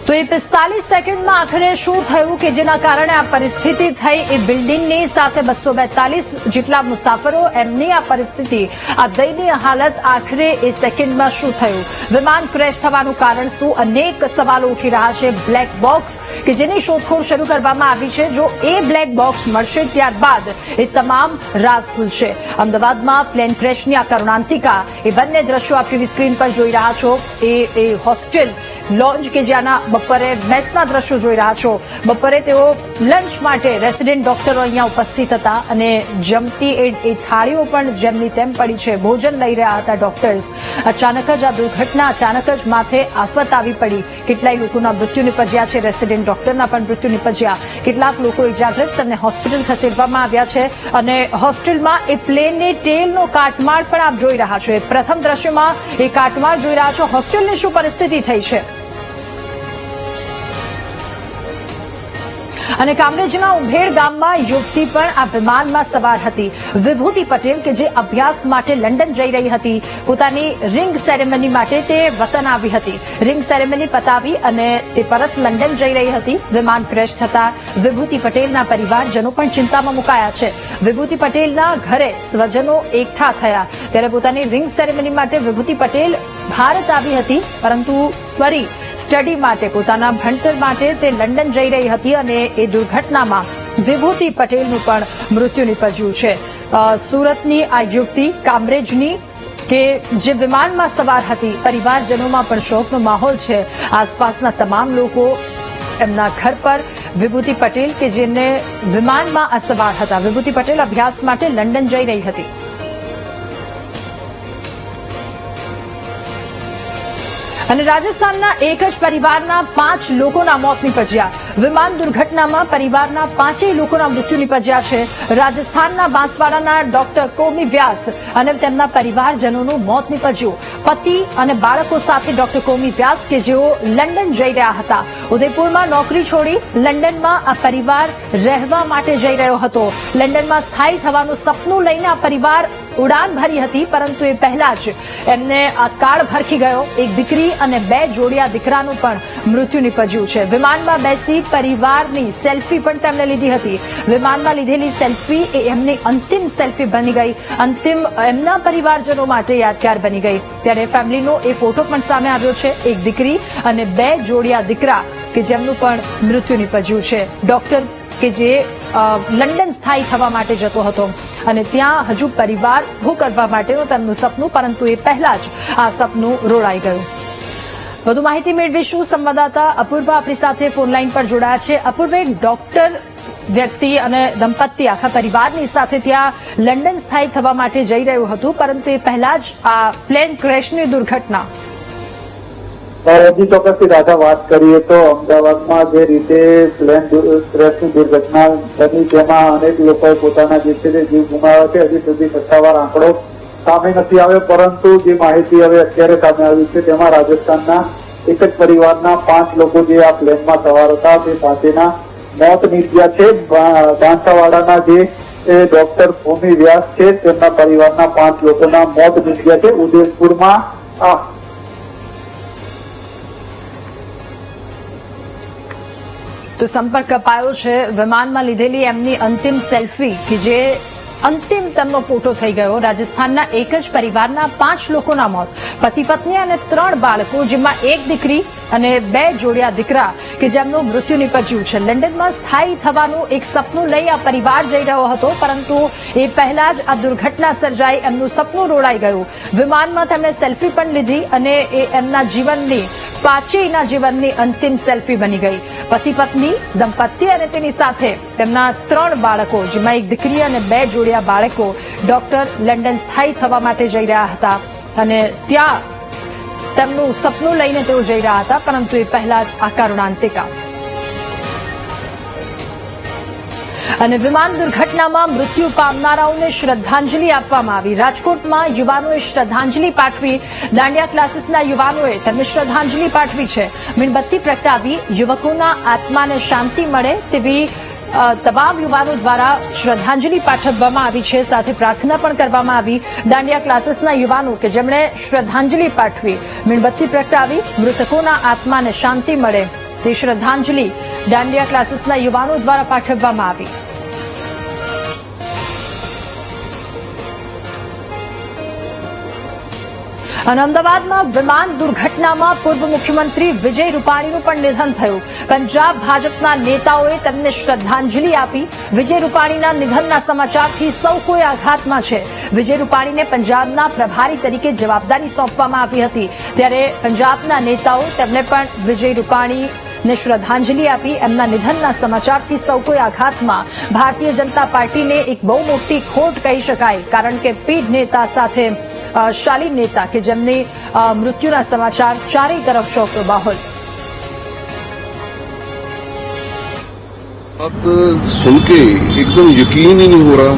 તો એ 45 સેકન્ડમાં આખરે શું થયું કે જેના કારણે આ પરિસ્થિતિ થઈ? એ બિલ્ડિંગની સાથે 242 જેટલા મુસાફરો, એમની આ પરિસ્થિતિ, આ દયનીય હાલત, આખરે એ સેકન્ડમાં શું થયું? વિમાન ક્રેશ થવાનું કારણ શું? અનેક સવાલો ઉઠી રહ્યા છે. બ્લેક બોક્સ કે જેની શોધખોળ શરૂ કરવામાં આવી છે, જો એ બ્લેક બોક્સ મળશે ત્યારબાદ એ તમામ રાઝ ખુલશે. અમદાવાદમાં પ્લેન ક્રેશની આ કરુણાંતિકા, એ બંને દ્રશ્યો આપ ટીવી સ્ક્રીન પર જોઈ રહ્યા છો. એ હોસ્ટેલ લોન્જ કે જ્યાંના બપોરે મેસના દ્રશ્યો જોઈ રહ્યા છો. બપોરે તેઓ લંચ માટે રેસિડેન્ટ ડોક્ટરો અહીંયા ઉપસ્થિત હતા અને જમતી એ થાળીઓ પણ જેમની તેમ પડી છે. ભોજન લઈ રહ્યા હતા ડોક્ટર્સ. અચાનક જ આ દુર્ઘટના, અચાનક જ માથે આફત આવી પડી. કેટલાય લોકોના મૃત્યુ નિપજ્યા છે. રેસિડેન્ટ ડોક્ટરના પણ મૃત્યુ નિપજ્યા. કેટલાક લોકો ઇજાગ્રસ્ત અને હોસ્પિટલ ખસેડવામાં આવ્યા છે અને હોસ્પિટલમાં એ પ્લેનની ટેલનો કાટમાળ પણ આપ જોઈ રહ્યા છો. પ્રથમ દ્રશ્યમાં એ કાટમાળ જોઈ રહ્યા છો. હોસ્પિટલની શું પરિસ્થિતિ થઈ છે? અને કામરેજના ઉભેડ ગામમાં યુવતી પણ આ વિમાનમાં સવાર હતી. વિભૂતિ પટેલ કે જે અભ્યાસ માટે લંડન જઈ રહી હતી. પોતાની રિંગ સેરેમની માટે તે વતન આવી હતી. રિંગ સેરેમની પતાવી અને તે પરત લંડન જઈ રહી હતી. વિમાન ક્રેશ થતા વિભૂતિ પટેલના પરિવારજનો પણ ચિંતામાં મુકાયા છે. વિભૂતિ પટેલના ઘરે સ્વજનો એકઠા થયા ત્યારે પોતાની રિંગ સેરેમની માટે વિભૂતિ પટેલ ભારત આવી હતી, પરંતુ ફરી સ્ટડી માટે, પોતાના ભણતર માટે તે લંડન જઈ રહી હતી અને એ દુર્ઘટનામાં વિભૂતિ પટેલનું પણ મૃત્યુ નિપજ્યું છે. સુરતની આ યુવતી, કામરેજની કે જે વિમાનમાં સવાર હતી, પરિવારજનોમાં પણ શોકનો માહોલ છે. આસપાસના તમામ લોકો એમના ઘર પર વિભૂતિ પટેલ કે જેને વિમાનમાં આ સવાર હતા. વિભૂતિ પટેલ અભ્યાસ માટે લંડન જઈ રહી હતી. અને રાજસ્થાનના એક જ પરિવારના 5 લોકોના મોત નિપજ્યા. વિમાન દુર્ઘટનામાં પરિવારના 5 લોકોના મૃત્યુ નિપજ્યા છે. રાજસ્થાનના બાંસવાડાના ડોક્ટર કોમી વ્યાસ અને તેમના પરિવારજનોનું મોત નિપજ્યું. પતિ અને બાળકો સાથે ડોક્ટર કોમી વ્યાસ કે જેઓ લંડન જઈ રહ્યા હતા. ઉદયપુરમાં નોકરી છોડી લંડનમાં આ પરિવાર રહેવા માટે જઈ રહ્યો હતો. લંડનમાં સ્થાયી થવાનું સપનું લઈને આ પરિવાર ઉડાન ભરી હતી, પરંતુ એ પહેલા જ એમને આ કાળ ભરખી ગયો. એક દીકરી અને 2 જોડિયા દીકરાનું પણ મૃત્યુ નિપજ્યું છે. વિમાનમાં બેસી પરિવારની સેલ્ફી પણ તેમણે લીધી હતી. વિમાનમાં લીધેલી સેલ્ફી એ એમની અંતિમ સેલ્ફી બની ગઈ. અંતિમ એમના પરિવારજનો માટે યાદગાર બની ગઈ. ત્યારે ફેમિલીનો એ ફોટો પણ સામે આવ્યો છે. એક દીકરી અને 2 જોડિયા દીકરા કે જેમનું પણ મૃત્યુ નિપજ્યું છે. ડોક્ટર કે જે લંડન સ્થાયી થવા માટે જતો હતો અને ત્યાં હજુ પરિવાર ઉભું કરવા માટેનું તેમનું સપનું, પરંતુ એ પહેલા જ આ સપનું રોડાઈ ગયું. વધુ માહિતી મેળવીશું. સંવાદદાતા અપૂર્વા આપણી સાથે ફોનલાઈન પર જોડાયા છે. અપૂર્વ, એક ડોક્ટર વ્યક્તિ અને દંપતી આખા પરિવારની સાથે ત્યાં લંડન સ્થાયી થવા માટે જઈ રહ્યું હતું, પરંતુ એ પહેલા જ આ પ્લેન ક્રેશની દુર્ઘટના. હજી ચોક્કસથી રાધા વાત કરીએ તો અમદાવાદમાં જે રીતે પ્લેન ક્રેશની દુર્ઘટના બની તેમાં અનેક લોકોએ પોતાના જે છે તે જીવ ગુમાવ્યા છે. હજી સુધી સત્તાવાર આંકડો સામે નથી આવ્યો, પરંતુ જે માહિતી હવે અત્યારે સામે આવી છે તેમાં રાજસ્થાનના એક જ પરિવારના 5 લોકો જે આ પ્લેનમાં સવાર હતા તે સાથેના મોત નીપજ્યા છે. બાંસાવાડાના જે ડોક્ટર ભૂમિ વ્યાસ છે તેમના પરિવારના 5 લોકોના મોત નીપજ્યા છે. ઉદયપુરમાં તો સંપર્ક અપાયો છે. વિમાનમાં લીધેલી એમની અંતિમ સેલ્ફી કે જે અંતિમ તેમનો ફોટો થઈ ગયો. રાજસ્થાનના એક જ પરિવારના 5 લોકોના મોત, પતિ પત્ની અને 3 બાળકો, જેમાં 1 દીકરી અને 2 જોડિયા દીકરા કે જેમનું મૃત્યુ નિપજ્યું છે. લંડનમાં સ્થાયી થવાનું એક સપનું લઈ આ પરિવાર જઈ રહ્યો હતો, પરંતુ એ પહેલા જ આ દુર્ઘટના સર્જાઈ. એમનું સપનું રોડાઈ ગયું. વિમાનમાં તેમણે સેલ્ફી પણ લીધી અને એ એમના જીવનની, 5 જીવનની અંતિમ સેલ્ફી બની ગઈ. પતિ પત્ની દંપતી અને તેની સાથે તેમના 3 બાળકો, જેમાં 1 દીકરી અને 2 જોડિયા બાળકો, ડોક્ટર લંડન સ્થાયી થવા માટે જઈ રહ્યા હતા અને ત્યાં તેમનું સપનું લઈને તેઓ જઈ રહ્યા હતા, પરંતુ એ પહેલા જ આ કરુણાંતિકા. અને વિમાન દુર્ઘટનામાં મૃત્યુ પામનારાઓને શ્રદ્ધાંજલિ આપવામાં આવી. રાજકોટમાં યુવાનોએ શ્રદ્ધાંજલિ પાઠવી. દાંડિયા ક્લાસીસના યુવાનોએ તેમને શ્રદ્ધાંજલિ પાઠવી છે. મીણબત્તી પ્રગટાવી યુવકોના આત્માને શાંતિ મળે તેવી તમામ યુવાનો દ્વારા શ્રદ્ધાંજલિ પાઠવવામાં આવી છે. સાથે પ્રાર્થના પણ કરવામાં આવી. દાંડિયા ક્લાસીસના યુવાનો કે જેમણે શ્રદ્ધાંજલિ પાઠવી, મીણબત્તી પ્રગટાવી, મૃતકોના આત્માને શાંતિ મળે તે શ્રદ્ધાંજલિ દાંડિયા ક્લાસીસના યુવાનો દ્વારા પાઠવવામાં આવી. અને અમદાવાદમાં વિમાન દુર્ઘટનામાં પૂર્વ મુખ્યમંત્રી વિજય રૂપાણીનું પણ નિધન થયું. પંજાબ ભાજપના નેતાઓએ તેમને શ્રદ્ધાંજલિ આપી. વિજય રૂપાણીના નિધનના સમાચારથી સૌ કોઈ આઘાતમાં છે. વિજય રૂપાણીને પંજાબના પ્રભારી તરીકે જવાબદારી સોંપવામાં આવી હતી, ત્યારે પંજાબના નેતાઓ તેમને પણ વિજય રૂપાણીને શ્રદ્ધાંજલિ આપી. એમના નિધનના સમાચારથી સૌ કોઈ આઘાતમાં. ભારતીય જનતા પાર્ટીને એક બહુ મોટી ખોટ કહી શકાય, કારણ કે પીઢ નેતા સાથે શાલીન નેતા કે જેમની મૃત્યુના સમાચાર ચારેય તરફ શોકનો માહોલ. बात सुन के एकदम यकीन ही नहीं हो रहा.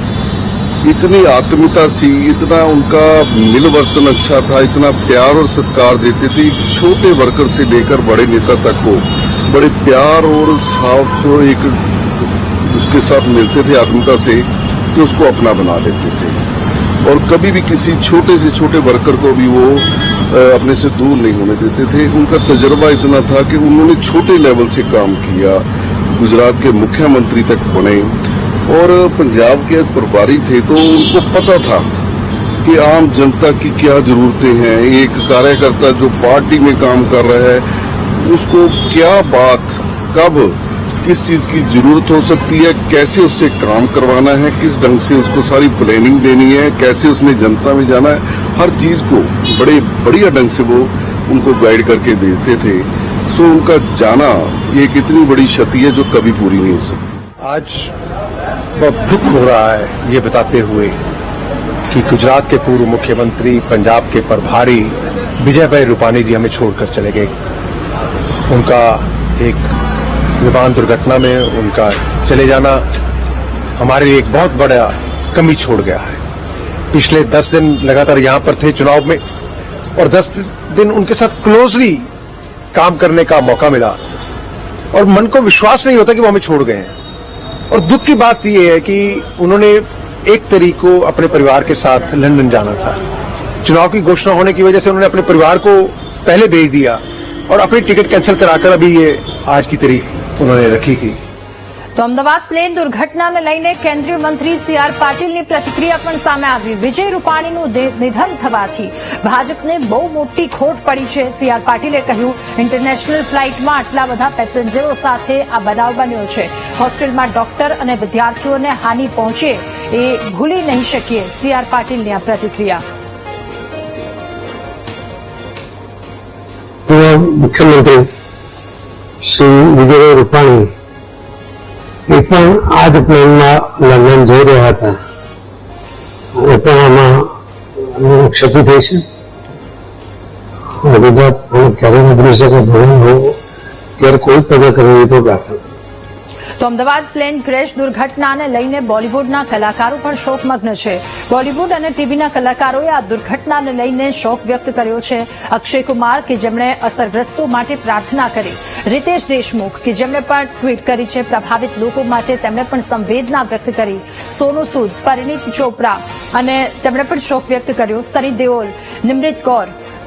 इतनी आत्मीयता सी, इतना उनका मिलवर्तन अच्छा था, इतना प्यार और सत्कार देते थे. छोटे वर्कर से लेकर बड़े नेता तक को बड़े प्यार और साफ एक उसके साथ मिलते थे आत्मीयता से कि उसको अपना बना लेते थे. और कभी भी किसी छोटे से छोटे वर्कर को भी वो अपने से दूर नहीं होने देते थे. उनका तजर्बा इतना था कि उन्होंने छोटे लेवल से काम किया, गुजरात के मुख्यमंत्री तक बने और पंजाब के प्रभारी थे, तो उनको पता था कि आम जनता की क्या जरूरतें हैं. एक कार्यकर्ता जो पार्टी में काम कर रहा है उसको क्या बात कब किस चीज की जरूरत हो सकती है, कैसे उससे काम करवाना है, किस ढंग से उसको सारी प्लानिंग देनी है, कैसे उसने जनता में जाना है, हर चीज को बड़े बढ़िया ढंग से वो उनको गाइड करके भेजते थे. सो उनका जाना ये कितनी बड़ी क्षति है जो कभी पूरी नहीं हो सकती. आज बहुत दुख हो रहा है ये बताते हुए कि गुजरात के पूर्व मुख्यमंत्री, पंजाब के प्रभारी विजय भाई रूपाणी जी हमें छोड़कर चले गए. उनका एक विमान दुर्घटना में उनका चले जाना हमारे लिए एक बहुत बड़ा कमी छोड़ गया है. पिछले 10 दिन लगातार यहाँ पर थे चुनाव में और 10 दिन उनके साथ क्लोजली काम करने का मौका मिला और मन को विश्वास नहीं होता कि वो हमें छोड़ गए हैं. और दुख की बात यह है कि उन्होंने 1 तारीख को अपने परिवार के साथ लंदन जाना था. चुनाव की घोषणा होने की वजह से उन्होंने अपने परिवार को पहले भेज दिया और अपनी टिकट कैंसिल कराकर अभी ये आज की तारीख उन्होंने रखी थी. તો અમદાવાદ પ્લેન દુર્ઘટનાને લઈને કેન્દ્રીય મંત્રી સી.આર. પાટીલની પ્રતિક્રિયા પણ સામે આવી. વિજય રૂપાણીનું નિધન થવાથી ભાજપને બહુ મોટી ખોટ પડી છે. સી.આર. પાટીલે કહ્યું, ઇન્ટરનેશનલ ફ્લાઇટમાં આટલા બધા પેસેન્જરો સાથે આ બનાવ બન્યો છે. હોસ્ટેલમાં ડોક્ટર અને વિદ્યાર્થીઓને હાનિ પહોંચે એ ભૂલી નહીં શકીએ. સી.આર. પાટીલની આ પ્રતિક્રિયા. મુખ્યમંત્રી શ્રી વિજયભાઈ રૂપાણી એ પણ આ જ પ્લેનમાં લંડન જઈ રહ્યા હતા. એ પણ આમાં ક્ષતિ થઈ છે. ગુજરાત ક્યારેય ન ભૂલી શકે. ભગવાન ક્યારે કોઈ પગલા કરે એ પણ પ્રાર્થના. તો અમદાવાદ પ્લેન ક્રેશ દુર્ઘટનાને લઈને બોલિવૂડના કલાકારો પણ શોકમગ્ન છે. બોલિવૂડ અને ટીવીના કલાકારોએ આ દુર્ઘટનાને લઈને શોક વ્યક્ત કર્યો છે. અક્ષય કુમાર કે જેમણે અસરગ્રસ્તો માટે પ્રાર્થના કરી, રિતેશ દેશમુખ કે જેમણે પણ ટ્વીટ કરી છે. પ્રભાવિત લોકો માટે તેમણે પણ સંવેદના વ્યક્ત કરી. સોનુ સૂદ, પરિણીત ચોપરા અને તેમણે પણ શોક વ્યક્ત કર્યો. સની દેઓલ, નિમૃત કૌર,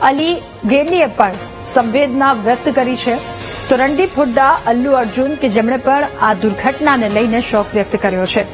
અલી ગેલીએ પણ સંવેદના વ્યક્ત કરી છે. તો રણદીપ હુડ્ડા, અલ્લુ અર્જુન કે જેમણે પણ આ દુર્ઘટનાને લઈને શોક વ્યક્ત કર્યો છે.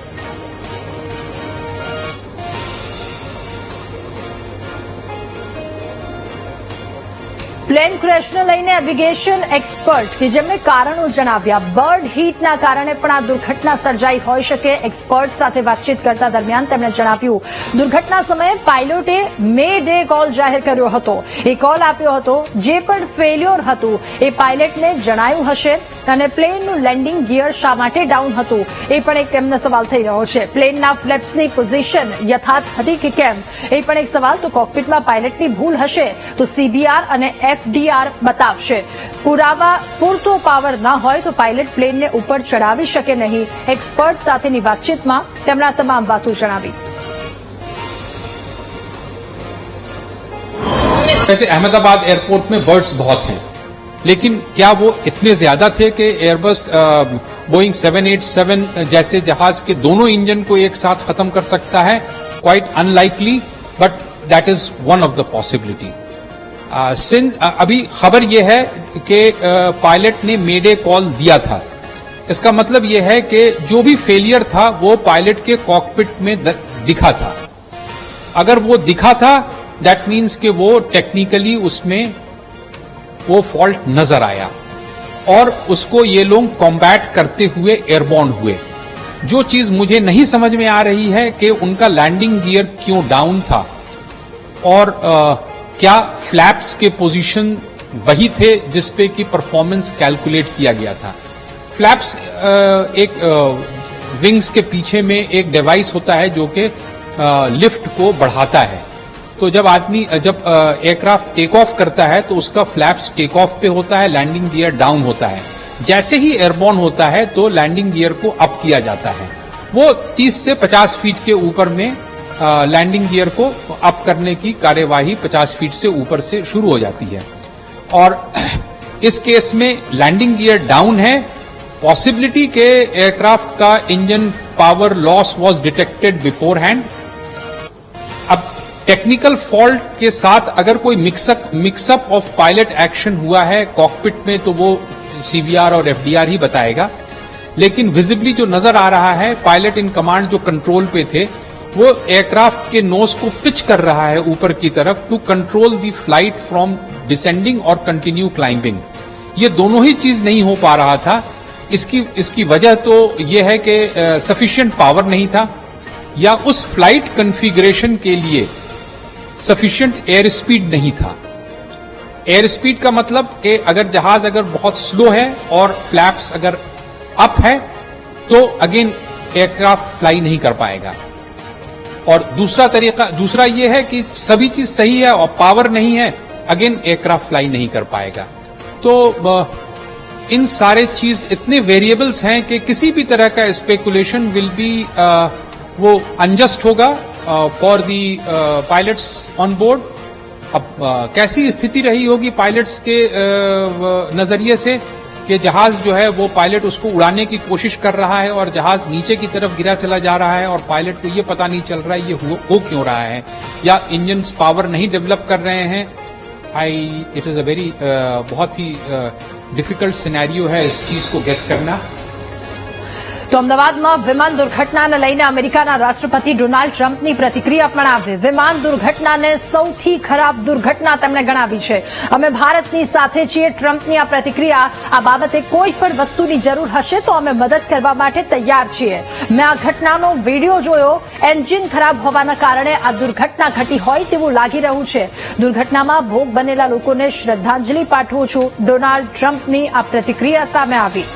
પ્લેન ક્રેશને લઈને એવિગેશન એક્સપર્ટ કે જેમણે કારણો જણાવ્યા. બર્ડ હીટના કારણે પણ આ દુર્ઘટના સર્જાઈ હોઈ શકે. એક્સપર્ટ સાથે વાતચીત કરતા દરમિયાન તેમણે જણાવ્યું, દુર્ઘટના સમયે પાયલોટે મે ડે કોલ જાહેર કર્યો હતો. એ કોલ આપ્યો હતો. જે પણ ફેલ્યોર હતું એ પાયલટને જણાયું હશે અને પ્લેનનું લેન્ડિંગ ગિયર શા માટે ડાઉન હતું એ પણ એક એમનો સવાલ થઈ રહ્યો છે. પ્લેનના ફ્લેપ્સની પોઝિશન યથાર્થ હતી કે કેમ એ પણ એક સવાલ. તો કોકપિટમાં પાયલટની ભૂલ હશે તો સીબીઆર અને એફડીઆર બતાવશે. પુરાવા પૂરતો પાવર ન હોય તો પાયલટ પ્લેનને ઉપર ચડાવી શકે નહીં. એક્સપર્ટ સાથેની વાતચીતમાં તેમણે આ તમામ વાતો જણાવી. वैसे अहमदाबाद एयरपोर्ट में बर्ड्स बहुत हैं, लेकिन क्या वो इतने ज्यादा थे कि एयरबस बोइंग 787 जैसे जहाज के दोनों इंजन को एक साथ खत्म कर सकता है? Quite unlikely, but that is one of the possibility. अभी खबर यह है कि पायलट ने मेडे कॉल दिया था. इसका मतलब यह है कि जो भी फेलियर था वो पायलट के कॉकपिट में दिखा था. अगर वो दिखा था दैट मीन्स कि वो टेक्निकली उसमें वो फॉल्ट नजर आया और उसको ये लोग कॉम्बैट करते हुए एयरबॉर्न हुए। जो चीज मुझे नहीं समझ में आ रही है कि उनका लैंडिंग गियर क्यों डाउन था और क्या फ्लैप्स के पोजीशन वही थे जिसपे कि परफॉर्मेंस कैलकुलेट किया गया था। फ्लैप्स एक विंग्स के पीछे में एक डिवाइस होता है जो कि लिफ्ट को बढ़ाता है। तो जब एयरक्राफ्ट टेक ऑफ करता है तो उसका फ्लैप्स टेक ऑफ पे होता है, लैंडिंग गियर डाउन होता है। जैसे ही एयरबॉर्न होता है तो लैंडिंग गियर को अप किया जाता है। वो 30 से 50 फीट के ऊपर में लैंडिंग गियर को अप करने की कार्यवाही 50 फीट से ऊपर से शुरू हो जाती है और इस केस में लैंडिंग गियर डाउन है। पॉसिबिलिटी के एयरक्राफ्ट का engine power loss was detected before hand. अब टेक्निकल फॉल्ट के साथ अगर कोई मिक्सअप ऑफ पायलट एक्शन हुआ है कॉकपिट में तो वो सीवीआर और एफडीआर ही बताएगा, लेकिन विजिबली जो नजर आ रहा है पायलट इन कमांड जो कंट्रोल पे थे वो एयरक्राफ्ट के नोज को पिच कर रहा है ऊपर की तरफ to control the flight from descending और कंटिन्यू क्लाइंबिंग। ये दोनों ही चीज नहीं हो पा रहा था। इसकी वजह तो ये है कि सफिशिएंट पावर नहीं था या उस फ्लाइट कॉन्फ़िगरेशन के लिए सफिशिएंट एयर स्पीड नहीं था। एयर स्पीड का मतलब कि अगर जहाज बहुत स्लो है और फ्लैप्स अगर अप है तो अगेन एयरक्राफ्ट फ्लाई नहीं कर पाएगा। और दूसरा ये है कि सभी चीज सही है और पावर नहीं है, अगेन एयरक्राफ्ट फ्लाई नहीं कर पाएगा। तो इन सारे चीज इतने वेरिएबल्स हैं कि किसी भी तरह का स्पेकुलेशन विल बी वो अनजस्ट होगा for the pilots on board. अब कैसी स्थिति रही होगी पायलट्स के नजरिए से कि जहाज जो है वो पायलट उसको उड़ाने की कोशिश कर रहा है और जहाज नीचे की तरफ गिरा चला जा रहा है और पायलट को ये पता नहीं चल रहा है ये हो क्यों रहा है, या इंजन पावर नहीं डेवलप कर रहे हैं। इट इज अ वेरी बहुत ही डिफिकल्ट सिनेरियो है इस चीज को गेस करना। તો અમદાવાદમાં વિમાન દુર્ઘટનાને લઈને અમેરિકાના રાષ્ટ્રપતિ ડોનાલ્ડ ટ્રમ્પની પ્રતિક્રિયા પણ આવી। વિમાન દુર્ઘટનાને સૌથી ખરાબ દુર્ઘટના તેમણે ગણાવી છે। અમે ભારતની સાથે છીએ। ટ્રમ્પની આ પ્રતિક્રિયા આ બાબતે કોઈ પણ વસ્તુની જરૂર હશે તો અમે મદદ કરવા માટે તૈયાર છીએ। મેં આ ઘટનાનો વિડીયો જોયો। એન્જિન ખરાબ હોવાના કારણે આ દુર્ઘટના ઘટી હોય તેવું લાગી રહ્યું છે। દુર્ઘટનામાં ભોગ બનેલા લોકોને શ્રદ્ધાંજલિ પાઠવું છું। ડોનાલ્ડ ટ્રમ્પની આ પ્રતિક્રિયા સામે આવી।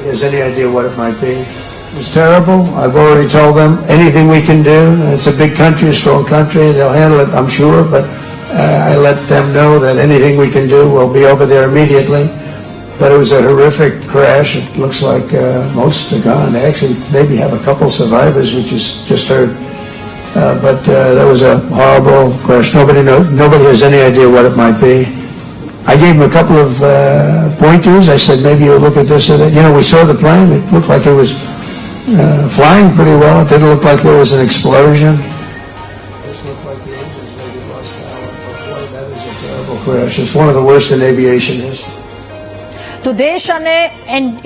Has any idea what it might be? It's terrible. I've already told them anything we can do. It's a big country, a strong country. They'll handle it, I'm sure. But I let them know that anything we can do, we'll be over there immediately. But it was a horrific crash. It looks like most are gone. They actually maybe have a couple survivors, which is just heard. But that was a horrible crash. Nobody has any idea what it might be. I gave him a couple of pointers. I said, maybe you'll look at this or that. You know, we saw the plane. It looked like it was flying pretty well. It didn't look like there was an explosion. It just looked like the engines maybe lost power. But boy, that is a terrible crash. It's one of the worst in aviation history. તો દેશ અને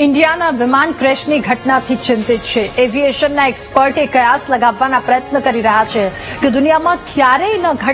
ઇન્ડિયાના વિમાન ક્રેશની ઘટનાથી ચિંતિત છે। એવિએશનના એક્સપર્ટે કયાસ લગાવવાના પ્રયત્ન કરી રહ્યા છે કે દુનિયામાં ક્યારેય ન ઘટનાર